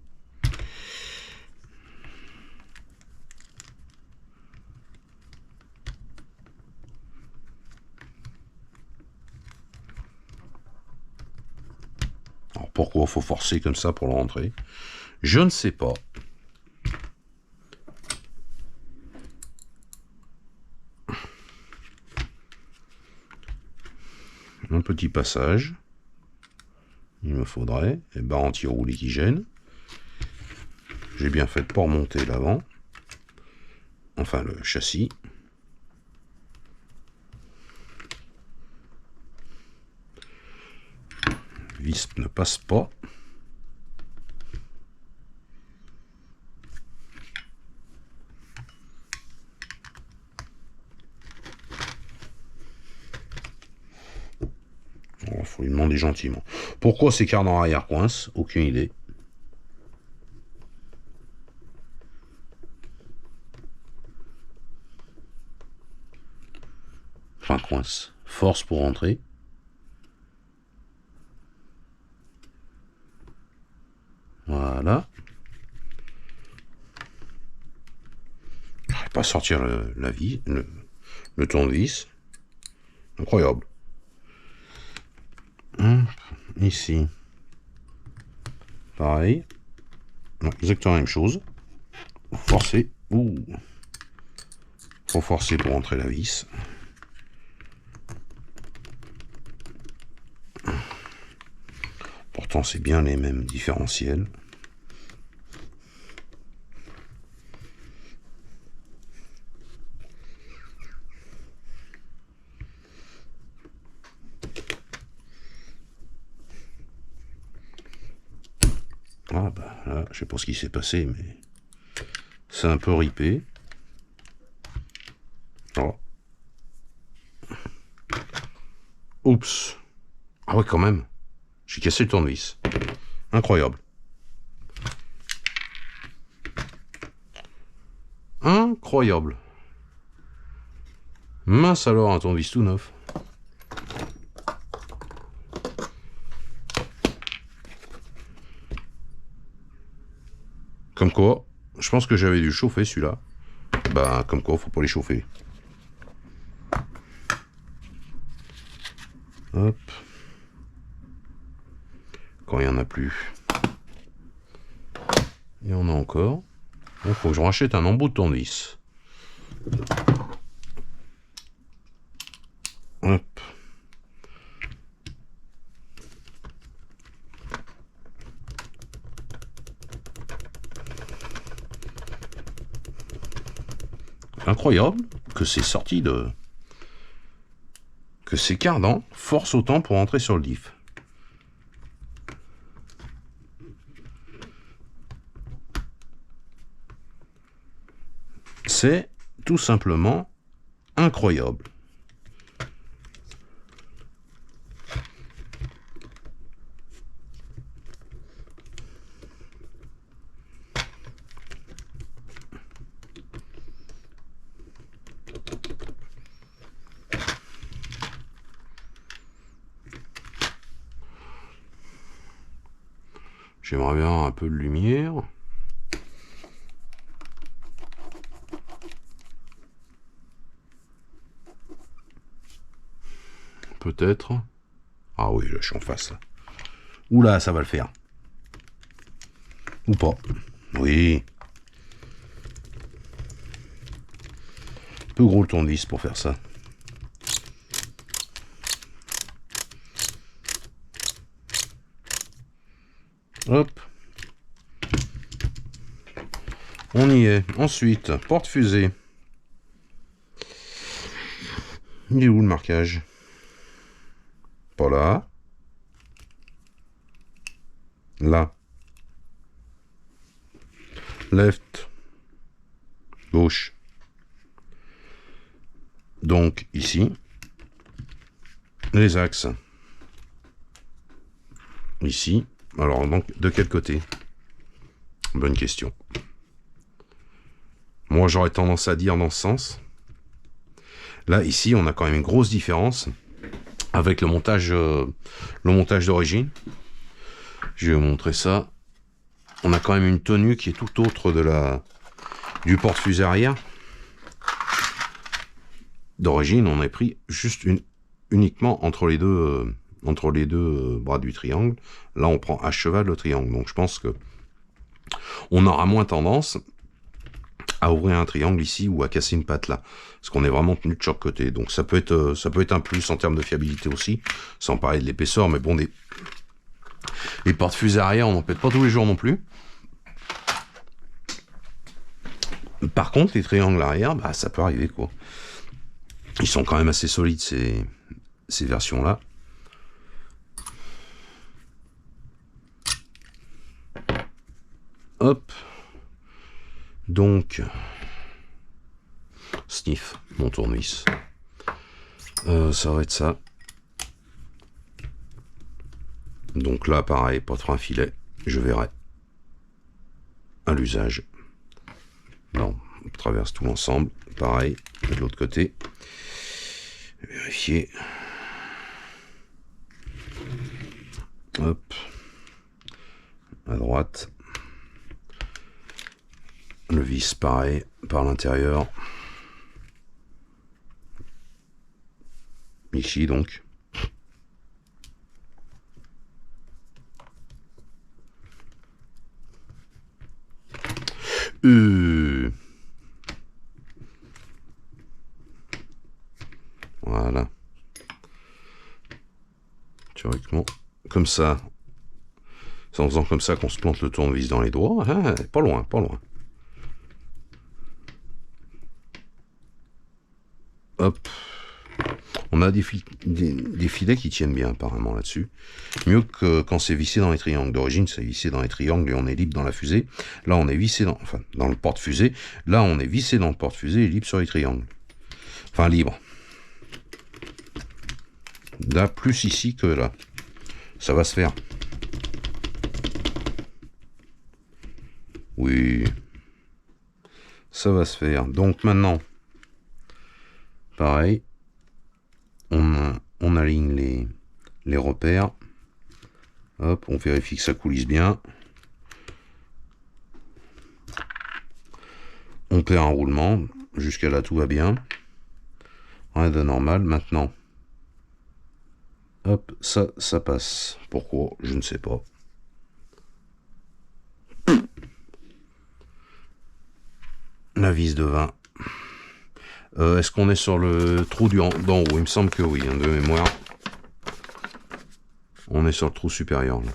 Alors pourquoi faut forcer comme ça pour le rentrer? Je ne sais pas. Un petit passage. Il me faudrait les barres anti-roue liquigène. J'ai bien fait de pas remonter l'avant. Enfin le châssis. Vis ne passe pas. Il faut lui demander gentiment. Pourquoi ces cardans arrière coincent? Aucune idée. Enfin, coince. Force pour rentrer. Voilà. Je n'arrive pas à sortir la vis, le tournevis. Incroyable. Ici. Pareil. Non, exactement la même chose. Forcer. Faut forcer pour entrer la vis. Pourtant, c'est bien les mêmes différentiels. Ah bah là, je sais pas ce qui s'est passé, mais c'est un peu ripé. Oh. Oups. Ah ouais, quand même. J'ai cassé le tournevis. Incroyable. Incroyable. Mince alors, un tournevis tout neuf. Comme quoi, je pense que j'avais dû chauffer celui-là. Bah, comme quoi, faut pas les chauffer. Hop. Quand il n'y en a plus. Il y en a encore. Il faut que je rachète un embout de tournevis. Hop. Incroyable que c'est sorti de... que ces cardans forcent autant pour entrer sur le diff. C'est tout simplement incroyable. J'aimerais bien un peu de lumière. Peut-être. Ah oui, là, je suis en face. Là. Oula, ça va le faire. Ou pas. Oui. Un peu gros le tournevis pour faire ça. Hop. On y est. Ensuite, porte-fusée. Il est où le marquage? Pas là. Là. Left. Gauche. Donc ici. Les axes. Ici. Alors donc de quel côté? Bonne question. Moi j'aurais tendance à dire dans ce sens. Là ici on a quand même une grosse différence avec le montage d'origine. Je vais vous montrer ça. On a quand même une tenue qui est tout autre du porte-fusée arrière. D'origine, on a pris juste uniquement entre les deux bras du triangle. Là, on prend à cheval le triangle. Donc, je pense que on aura moins tendance à ouvrir un triangle ici ou à casser une patte là, parce qu'on est vraiment tenu de chaque côté. Donc, ça peut être un plus en termes de fiabilité aussi, sans parler de l'épaisseur. Mais bon, les porte-fusées arrière, on n'en pète pas tous les jours non plus. Par contre, les triangles arrière, bah, ça peut arriver quoi. Ils sont quand même assez solides ces versions-là. Hop. Donc, sniff, mon tournevis. Ça va être ça. Donc là, pareil, pas trop un filet. Je verrai à l'usage. Non, on traverse tout l'ensemble. Pareil, de l'autre côté. Vérifier. Hop. À droite. Le vis, pareil, par l'intérieur. Ici, donc. Voilà. Théoriquement, comme ça. C'est en faisant comme ça qu'on se plante le tournevis dans les doigts. Ah, pas loin, pas loin. Hop. On a des filets qui tiennent bien apparemment là-dessus. Mieux que quand c'est vissé dans les triangles. D'origine, c'est vissé dans les triangles et on est libre dans la fusée. Là, on est vissé dans le porte-fusée. Là, on est vissé dans le porte-fusée et libre sur les triangles. Enfin, libre. Là, plus ici que là. Ça va se faire. Oui. Ça va se faire. Donc maintenant, pareil, on aligne les repères. Hop, on vérifie que ça coulisse bien. On perd un roulement. Jusqu'à là, tout va bien. Rien de normal. Maintenant, hop, ça passe. Pourquoi? Je ne sais pas. La vis de 20. Est-ce qu'on est sur le trou d'en haut? Il me semble que oui, de mémoire. On est sur le trou supérieur. Là.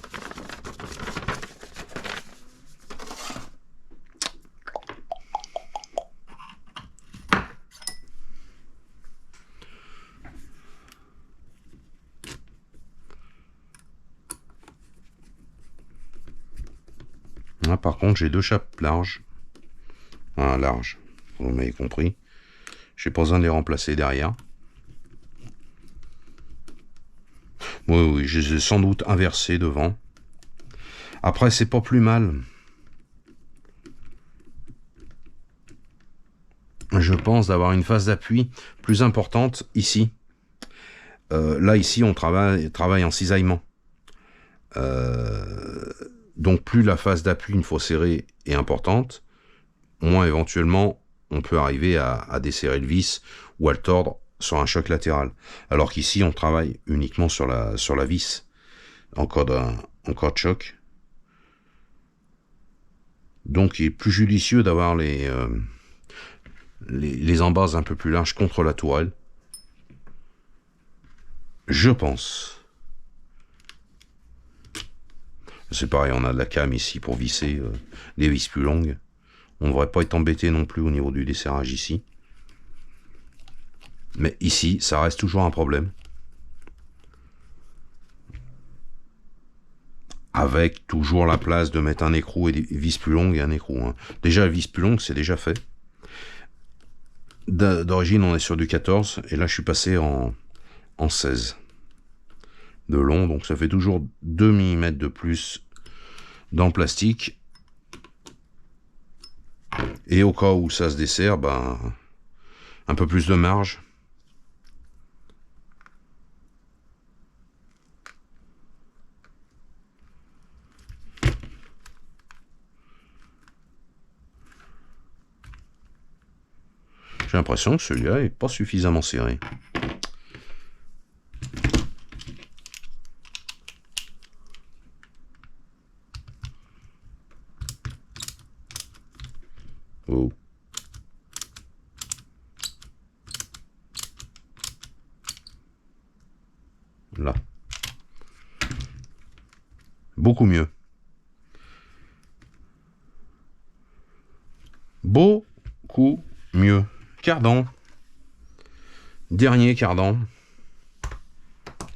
Là, par contre, j'ai deux chapes larges. Enfin, larges, vous m'avez compris. J'ai pas besoin de les remplacer derrière. Oui, je les ai sans doute inversés devant. Après, c'est pas plus mal. Je pense d'avoir une phase d'appui plus importante ici. Là, ici, on travaille en cisaillement. Donc, plus la phase d'appui, une fois serrée, est importante, moins éventuellement, on peut arriver à desserrer le vis ou à le tordre sur un choc latéral. Alors qu'ici, on travaille uniquement sur la vis en cas de choc. Donc, il est plus judicieux d'avoir les embases un peu plus larges contre la tourelle. Je pense. C'est pareil, on a de la came ici pour visser des vis plus longues. On ne devrait pas être embêté non plus au niveau du desserrage ici. Mais ici, ça reste toujours un problème. Avec toujours la place de mettre un écrou et des vis plus longues et un écrou. Hein. Déjà, la vis plus longue, c'est déjà fait. D'origine, on est sur du 14. Et là, je suis passé en 16 de long. Donc, ça fait toujours 2 mm de plus dans le plastique. Et au cas où ça se dessert, ben, un peu plus de marge. J'ai l'impression que celui-là n'est pas suffisamment serré. Oh. Là. Beaucoup mieux. Beaucoup mieux. Cardan. Dernier cardan.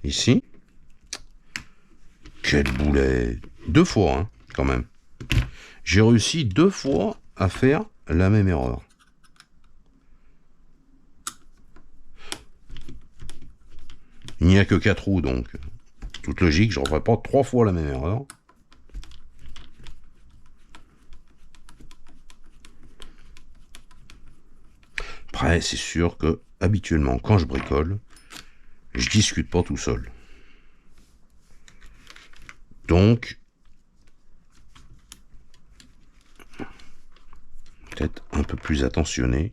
Ici. Quel boulet. 2 fois, hein, quand même. J'ai réussi 2 fois à faire la même erreur. Il n'y a que 4 roues, donc toute logique, je ne referai pas 3 fois la même erreur. Après, c'est sûr que habituellement, quand je bricole, je discute pas tout seul. Donc, peut-être un peu plus attentionné.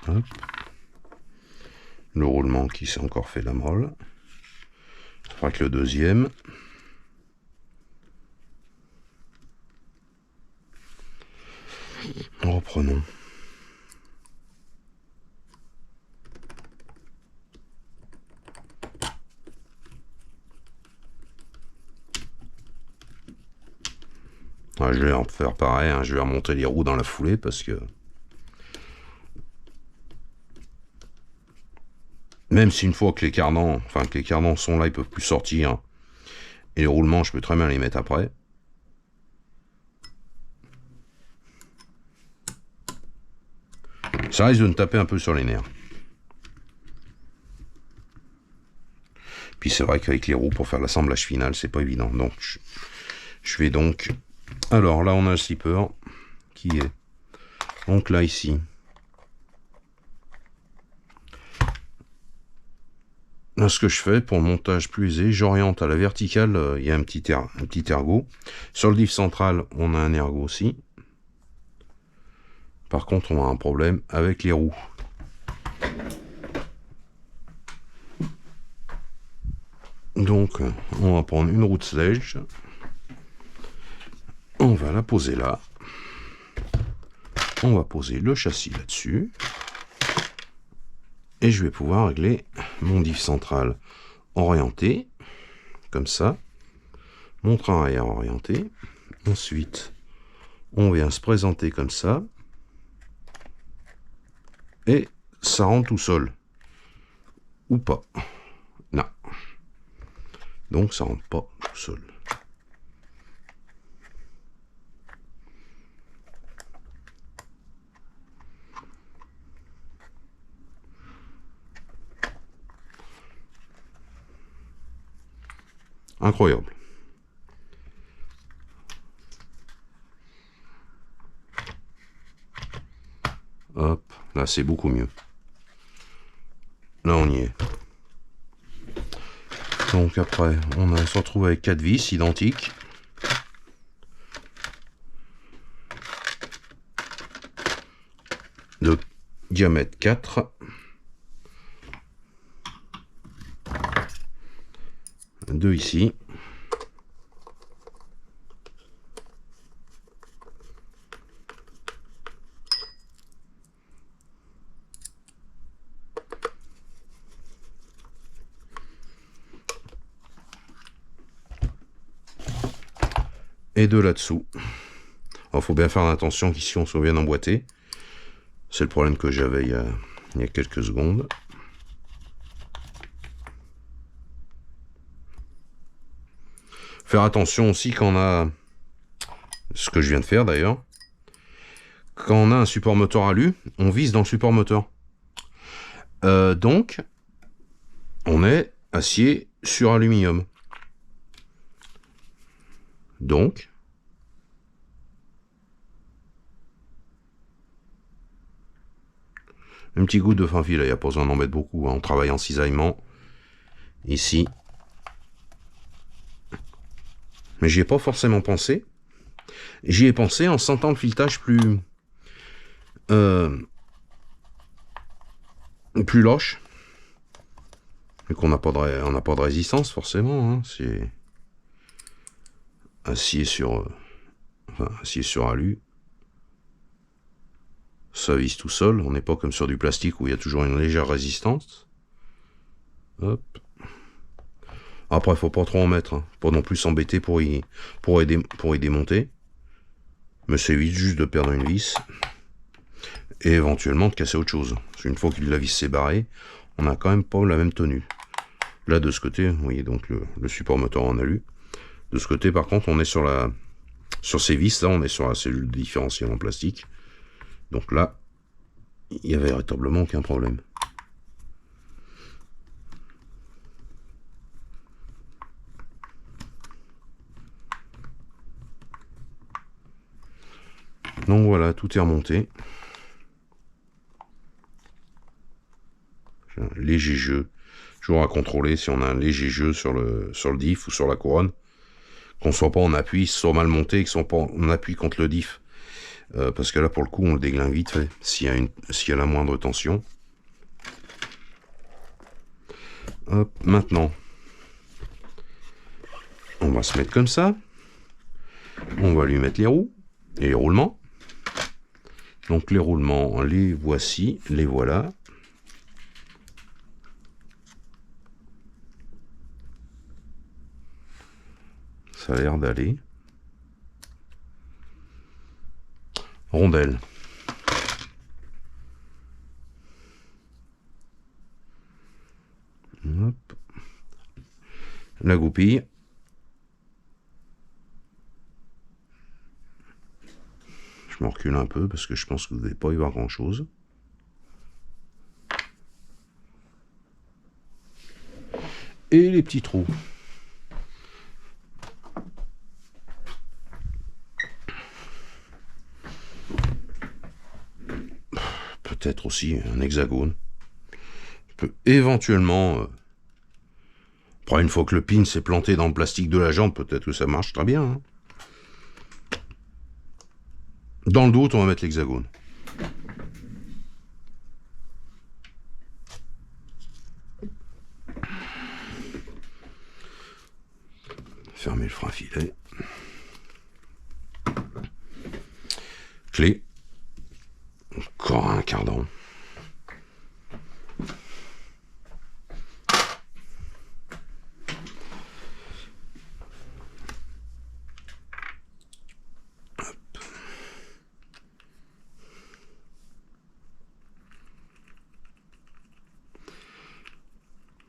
Hop. Le roulement qui s'est encore fait la molle. Ça fera que le deuxième. Reprenons. Ouais, je vais en faire pareil, hein, je vais remonter les roues dans la foulée parce que même si une fois que les cardans, sont là, ils peuvent plus sortir, et les roulements, je peux très bien les mettre après. Ça risque de me taper un peu sur les nerfs. Puis c'est vrai qu'avec les roues, pour faire l'assemblage final, c'est pas évident. Donc je vais donc... Alors là, on a un slipper qui est donc là, ici. Là, ce que je fais pour le montage plus aisé, j'oriente à la verticale, il y a un petit ergot. Sur le diff central, on a un ergot aussi. Par contre, on a un problème avec les roues. Donc, on va prendre une roue de sledge. On va la poser là. On va poser le châssis là-dessus. Et je vais pouvoir régler mon diff central orienté, comme ça. Mon train arrière orienté. Ensuite, on vient se présenter comme ça. Et ça rentre tout seul. Ou pas. Non. Donc ça rentre pas tout seul. Incroyable. Hop, là c'est beaucoup mieux. Là on y est. Donc après, on se retrouve avec 4 vis identiques. De diamètre 4. Deux ici. Et deux là-dessous. Il faut bien faire attention qu'ici on soit bien emboîté. C'est le problème que j'avais il y a quelques secondes. Faire attention aussi quand on a, ce que je viens de faire d'ailleurs, quand on a un support moteur alu, on vise dans le support moteur. Donc, on est acier sur aluminium. Donc, un petit goût de fin fil, il n'y a pas besoin d'en mettre beaucoup, hein. On travaille en cisaillement. Ici. Mais j'y ai pas forcément pensé. J'y ai pensé en sentant le filetage plus lâche. Et qu'on n'a pas de résistance forcément. Hein. C'est acier sur alu. Ça vise tout seul. On n'est pas comme sur du plastique où il y a toujours une légère résistance. Hop. Après, il faut pas trop en mettre, hein. Pas non plus s'embêter pour y démonter. Mais c'est vite juste de perdre une vis. Et éventuellement de casser autre chose. Parce qu'une fois que la vis s'est barrée, on n'a quand même pas la même tenue. Là, de ce côté, vous voyez donc le support moteur en alu. De ce côté, par contre, on est sur ces vis, là, on est sur la cellule différentielle en plastique. Donc là, il n'y a véritablement aucun problème. Donc voilà, tout est remonté. J'ai un léger jeu. Toujours à contrôler si on a un léger jeu sur le diff ou sur la couronne. Qu'on soit pas en appui, soit mal monté, et qu'on soit pas en appui contre le diff. Parce que là, pour le coup, on le déglingue vite fait. S'il y a la moindre tension. Hop, maintenant. On va se mettre comme ça. On va lui mettre les roues et les roulements. Donc les roulements, les voici, les voilà. Ça a l'air d'aller. rondelle. Hop. La goupille. Je me recule un peu parce que je pense que vous n'allez pas y voir grand chose. Et les petits trous. Peut-être aussi un hexagone. Je peux éventuellement... après, une fois que le pin s'est planté dans le plastique de la jambe, peut-être que ça marche très bien. Hein. Dans le doute, on va mettre l'hexagone. Fermer le frein filet. Clé. Encore un cardan.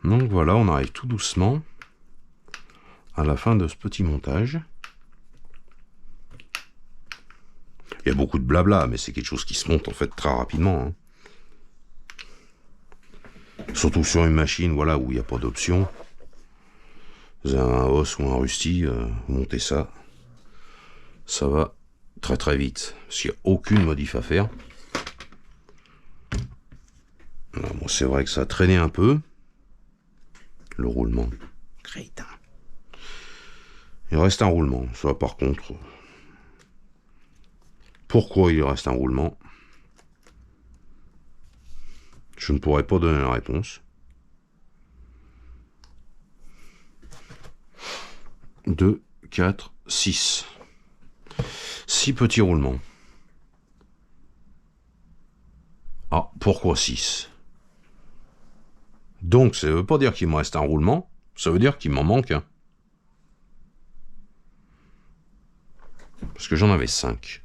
Donc voilà, on arrive tout doucement à la fin de ce petit montage. Il y a beaucoup de blabla, mais c'est quelque chose qui se monte en fait très rapidement. Hein. Surtout sur une machine voilà, où il n'y a pas d'option. Vous avez un os ou un rusty, vous montez ça. Ça va très très vite. Parce qu'il n'y a aucune modif à faire. Bon, c'est vrai que ça a traîné un peu. Le roulement. Crétin. Il reste un roulement. Ça, par contre... Pourquoi il reste un roulement? Je ne pourrais pas donner la réponse. 2, 4, 6. 6 petits roulements. Ah, pourquoi 6? Donc, ça ne veut pas dire qu'il me reste un roulement, ça veut dire qu'il m'en manque un. Parce que j'en avais 5.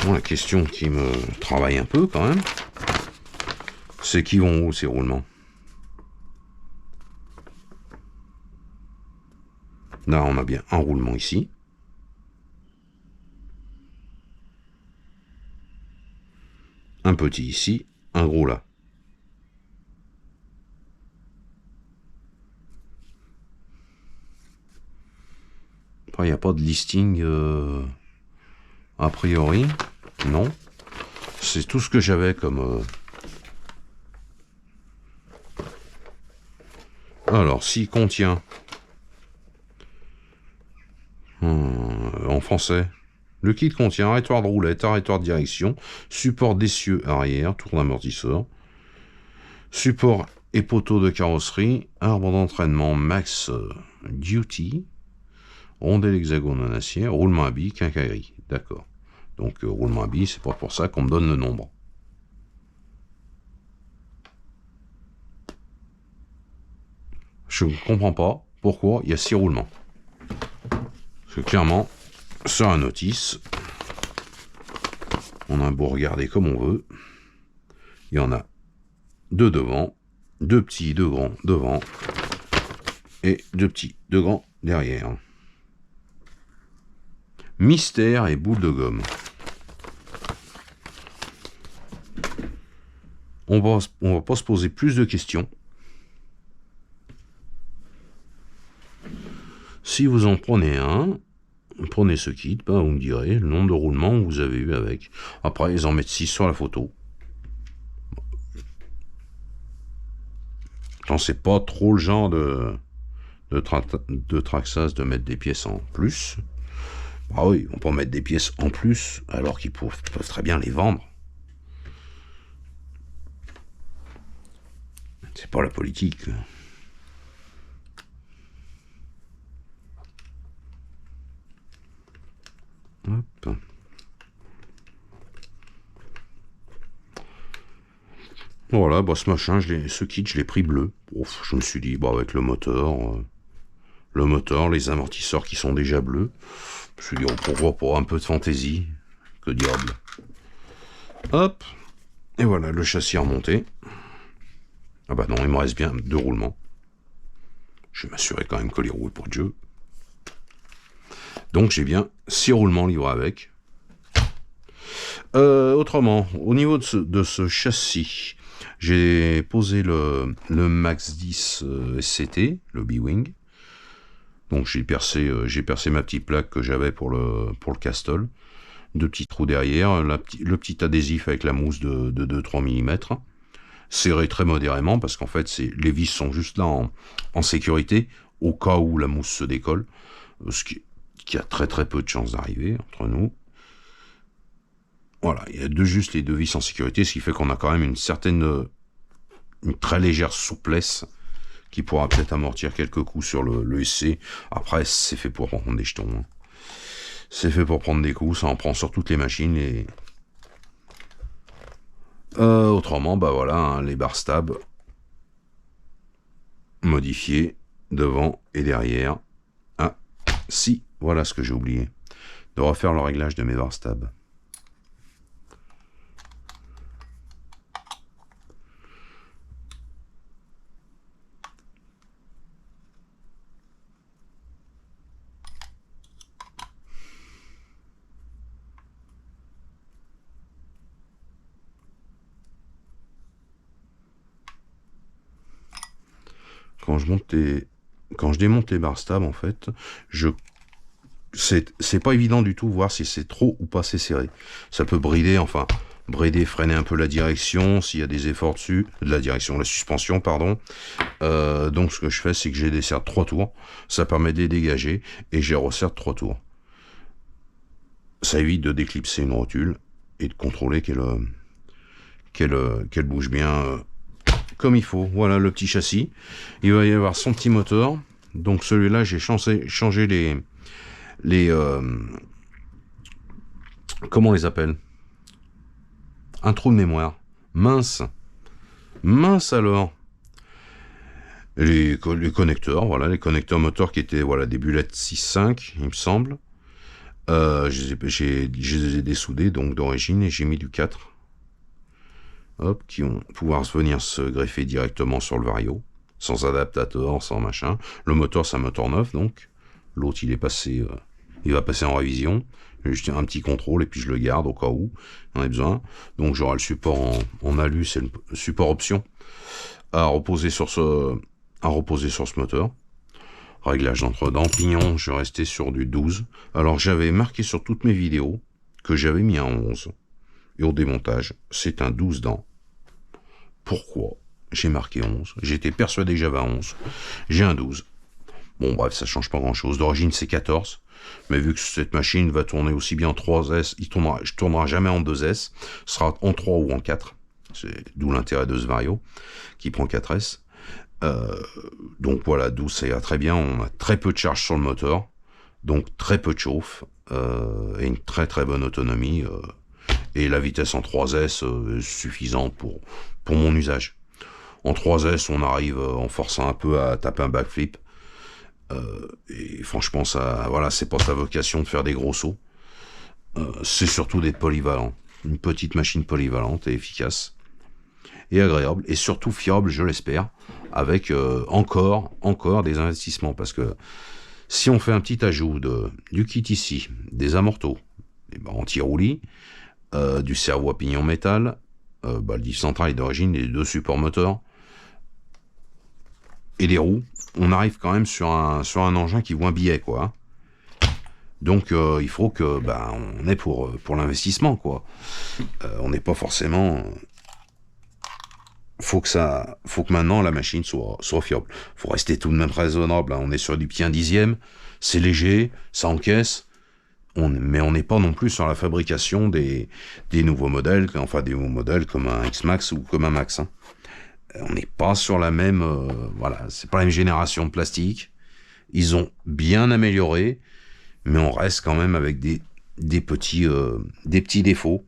Bon, la question qui me travaille un peu quand même, c'est qui vont où ces roulements? Là, on a bien un roulement ici. Un petit ici, un gros là. Après, il n'y a pas de listing a priori. Non. C'est tout ce que j'avais comme... Alors, s'il contient... en français... Le kit contient arrêtoir de roulette, arrêtoir de direction, support d'essieu arrière, tour d'amortisseur, support et poteau de carrosserie, arbre d'entraînement Max Duty, rondelle hexagone en acier, roulement à billes, quincaillerie. D'accord. Donc roulement à billes, c'est pas pour ça qu'on me donne le nombre. Je ne comprends pas pourquoi il y a 6 roulements. Parce que clairement, sur la notice, on a beau regarder comme on veut, il y en a 2 devant, 2 petits, 2 grands devant, et 2 petits, 2 grands derrière. Mystère et boule de gomme. On va pas se poser plus de questions. Si vous en prenez un, prenez ce kit, bah vous me direz le nombre de roulements que vous avez eu avec. Après, ils en mettent 6 sur la photo. Quand c'est pas trop le genre de Traxxas de mettre des pièces en plus. Ah oui, on peut mettre des pièces en plus alors qu'ils peuvent très bien les vendre. C'est pas la politique. Hop. Voilà, bah ce machin, ce kit, je l'ai pris bleu. Ouf, je me suis dit, bah avec le moteur, les amortisseurs qui sont déjà bleus, je me suis dit, oh, pourquoi pas un peu de fantaisie, que diable. Hop. Et voilà, le châssis remonté. Ah bah non, il me reste bien 2 roulements. Je vais m'assurer quand même que les roues pour Dieu. Donc j'ai bien 6 roulements livrés avec. Autrement, au niveau de ce châssis, j'ai posé le Max 10 SCT, le B-Wing. Donc j'ai percé ma petite plaque que j'avais pour le Castle. 2 petits trous derrière, le petit adhésif avec la mousse de 2-3 mm. Serré très modérément parce qu'en fait les vis sont juste là en sécurité au cas où la mousse se décolle, ce qui a très peu de chances d'arriver entre nous. Voilà, il y a juste les 2 vis en sécurité, ce qui fait qu'on a quand même une très légère souplesse qui pourra peut-être amortir quelques coups sur le SC. Après, c'est fait pour prendre des jetons. Hein. C'est fait pour prendre des coups, ça en prend sur toutes les machines. Autrement, bah voilà, hein, les bar stabs modifiés devant et derrière. Ah, si, voilà ce que j'ai oublié. De refaire le réglage de mes bar stabs. Quand je démonte les bar stabs, en fait, c'est pas évident du tout voir si c'est trop ou pas assez serré. Ça peut brider, freiner un peu la direction s'il y a des efforts dessus, la suspension, pardon. Donc ce que je fais, c'est que j'ai des serres 3 tours. Ça permet de les dégager et j'ai resserre 3 tours. Ça évite de déclipser une rotule et de contrôler qu'elle bouge bien comme il faut. Voilà le petit châssis. Il va y avoir son petit moteur. Donc celui-là, j'ai changé les comment on les appelle, un trou de mémoire. Mince alors. Les connecteurs, voilà, les connecteurs moteurs qui étaient, voilà, des bullets 6.5, il me semble. Je les ai dessoudés, donc d'origine, et j'ai mis du 4. Hop, qui vont pouvoir venir se greffer directement sur le vario, sans adaptateur, sans machin. Le moteur, c'est un moteur neuf, donc. L'autre, il va passer en révision. Juste un petit contrôle et puis je le garde au cas où on en a besoin. Donc j'aurai le support en alu, c'est le support option à reposer sur ce moteur. Réglage d'entre-dents, pignon, je restais sur du 12. Alors j'avais marqué sur toutes mes vidéos que j'avais mis un 11. Et au démontage, c'est un 12 dents. Pourquoi j'ai marqué 11? J'étais persuadé que j'avais un 11. J'ai un 12. Bon bref, ça change pas grand chose. D'origine c'est 14. Mais vu que cette machine va tourner aussi bien en 3S, je tournera jamais en 2S. Ce sera en 3 ou en 4. C'est d'où l'intérêt de ce vario qui prend 4S. Donc voilà, 12 ça ira très bien. On a très peu de charge sur le moteur. Donc très peu de chauffe. Et une très bonne autonomie. Et la vitesse en 3S est suffisante pour mon usage. En 3S, on arrive en forçant un peu à taper un backflip. Et franchement, ça, voilà, c'est pas sa vocation de faire des gros sauts. C'est surtout des polyvalents. Une petite machine polyvalente et efficace. Et agréable. Et surtout fiable, je l'espère. Avec encore des investissements. Parce que si on fait un petit ajout du kit ici, des amortos, des anti-roulis, du cerveau à pignon métal, le diff central est d'origine, les 2 supports moteurs et les roues, on arrive quand même sur un engin qui vaut un billet, quoi. Donc il faut que on est pour l'investissement, quoi. On n'est pas forcément. Faut que maintenant la machine soit fiable. Faut rester tout de même raisonnable. Hein. On est sur du pied 1/10, c'est léger, ça encaisse. Mais on n'est pas non plus sur la fabrication des nouveaux modèles, des nouveaux modèles comme un X-Max ou comme un Max. Hein. On n'est pas sur la même, c'est pas la même génération de plastique. Ils ont bien amélioré, mais on reste quand même avec des petits défauts.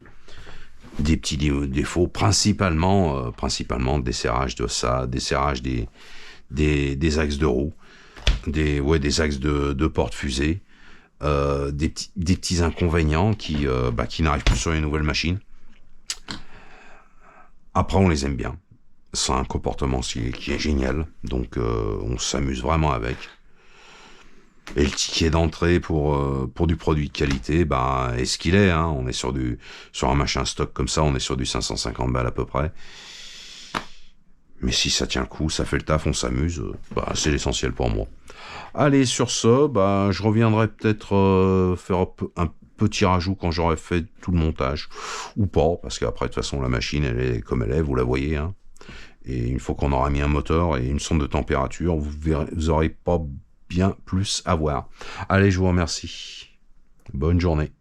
Des petits défauts, principalement desserrage de ça, desserrage des axes de roue, des axes de porte-fusée. des petits inconvénients qui n'arrivent plus sur les nouvelles machines. Après, on les aime bien. C'est un comportement qui est génial, donc on s'amuse vraiment avec. Et le ticket d'entrée pour du produit de qualité, est ce qu'il est. Hein. On est sur un machin stock comme ça, on est sur du 550 balles à peu près. Mais si ça tient le coup, ça fait le taf, on s'amuse, c'est l'essentiel pour moi. Allez, sur ce, je reviendrai peut-être faire un petit rajout quand j'aurai fait tout le montage. Ou pas, parce qu'après, de toute façon, la machine, elle est comme elle est, vous la voyez. Hein. Et une fois qu'on aura mis un moteur et une sonde de température, vous aurez pas bien plus à voir. Allez, je vous remercie. Bonne journée.